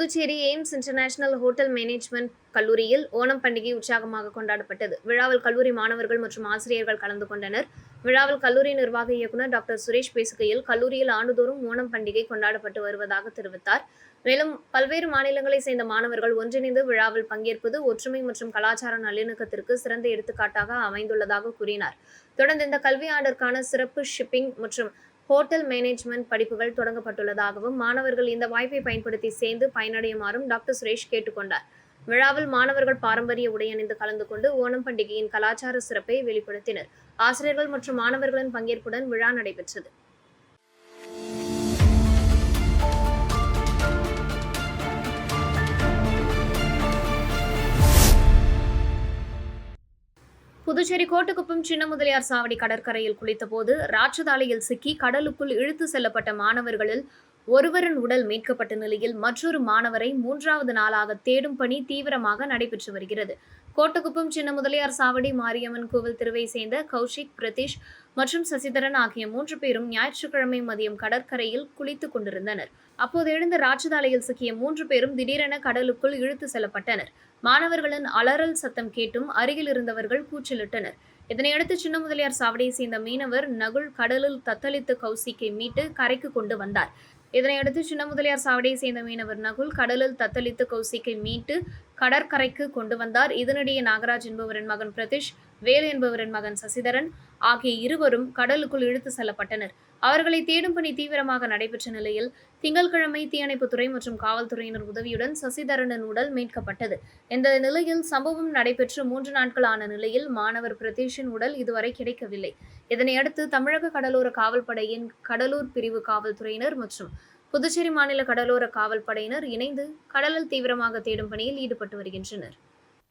Puducherry AIIMS international hotel management கல்லூரியில் ஓணம் பண்டிகை உற்சாகமாக கொண்டாடப்பட்டது. விழாவில் கல்லூரி மாணவர்கள் மற்றும் ஆசிரியர்கள் கலந்து கொண்டனர். விழாவில் கல்லூரி நிர்வாக இயக்குநர் டாக்டர் சுரேஷ் பேசுகையில், கல்லூரியில் ஆண்டுதோறும் ஓணம் பண்டிகை கொண்டாடப்பட்டு வருவதாக தெரிவித்தார். மேலும் பல்வேறு மாநிலங்களைச் சேர்ந்த மாணவர்கள் ஒன்றிணைந்து விழாவில் பங்கேற்பது ஒற்றுமை மற்றும் கலாச்சார நல்லிணக்கத்திற்கு சிறந்த எடுத்துக்காட்டாக அமைந்துள்ளதாக கூறினார். தொடர்ந்து இந்த கல்வி ஆண்டிற்கான சிறப்பு ஷிப்பிங் மற்றும் ஹோட்டல் மேனேஜ்மெண்ட் படிப்புகள் தொடங்கப்பட்டுள்ளதாகவும், மாணவர்கள் இந்த வாய்ப்பை பயன்படுத்தி சேர்ந்து பயனடையுமாறும் டாக்டர் சுரேஷ் கேட்டுக்கொண்டார். விழாவில் மாணவர்கள் பாரம்பரிய உடை அணிந்து கலந்து கொண்டு ஓணம் பண்டிகையின் கலாச்சார சிறப்பை வெளிப்படுத்தினர். ஆசிரியர்கள் மற்றும் மாணவர்களின் பங்கேற்புடன் விழா நடைபெற்றது. புதுச்சேரி கோட்டக்குப்பம் சின்ன முதலியார் சாவடி கடற்கரையில் குளித்தபோது ராட்சதாலையில் சிக்கி கடலுக்குள் இழுத்து செல்லப்பட்ட மாணவர்களில் ஒருவரின் உடல் மீட்கப்பட்ட நிலையில் மற்றொரு மாணவரை 3வது நாளாக தேடும் பணி தீவிரமாக நடைபெற்று வருகிறது. கோட்டக்குப்பம் சின்ன முதலியார் சாவடி மாரியம்மன் கோவில் தெருவை சேர்ந்த கௌஷிக், பிரதீஷ் மற்றும் சசிதரன் ஆகிய 3 பேரும் ஞாயிற்றுக்கிழமை மதியம் கடற்கரையில் குளித்துக் கொண்டிருந்தனர். அப்போது எழுந்த ராட்சதாலையில் சிக்கிய 3 பேரும் திடீரென கடலுக்குள் இழுத்து செல்லப்பட்டனர். மாணவர்களின் அலறல் சத்தம் கேட்டும் அருகில் இருந்தவர்கள் கூச்சலிட்டனர். இதனையடுத்து சின்ன முதலியார் சாவடியை சேர்ந்த மீனவர் நகுல் கடலில் தத்தளித்து கௌசிக்கை மீட்டு கரைக்கு கொண்டு வந்தார். இதனையடுத்து சின்ன முதலியார் சாவடியை சேர்ந்த மீனவர் நகுல் கடலில் தத்தளித்து கௌசிக்கை மீட்டு கடற்கரைக்கு கொண்டு வந்தார். இதனிடையே நாகராஜ் என்பவரின் மகன் பிரதீஷ், வேல் என்பவரின் மகன் சசிதரன் ஆகிய இருவரும் கடலுக்குள் இழுத்து செல்லப்பட்டனர். அவர்களை தேடும் பணி தீவிரமாக நடைபெற்ற நிலையில் திங்கட்கிழமை தீயணைப்புத்துறை மற்றும் காவல்துறையினர் உதவியுடன் சசிதரனின் உடல் மீட்கப்பட்டது. இந்த நிலையில் சம்பவம் நடைபெற்று 3 நாட்கள் ஆன நிலையில் மாணவர் பிரதீஷின் உடல் இதுவரை கிடைக்கவில்லை. இதனையடுத்து தமிழக கடலோர காவல்படையின் கடலூர் பிரிவு காவல்துறையினர் மற்றும் புதுச்சேரி மாநில கடலோர காவல்படையினர் இணைந்து கடலில் தீவிரமாக தேடும் பணியில் ஈடுபட்டு வருகின்றனர்.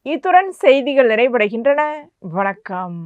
இத்துடன் செய்திகள் நிறைவடைகின்றன. வணக்கம்.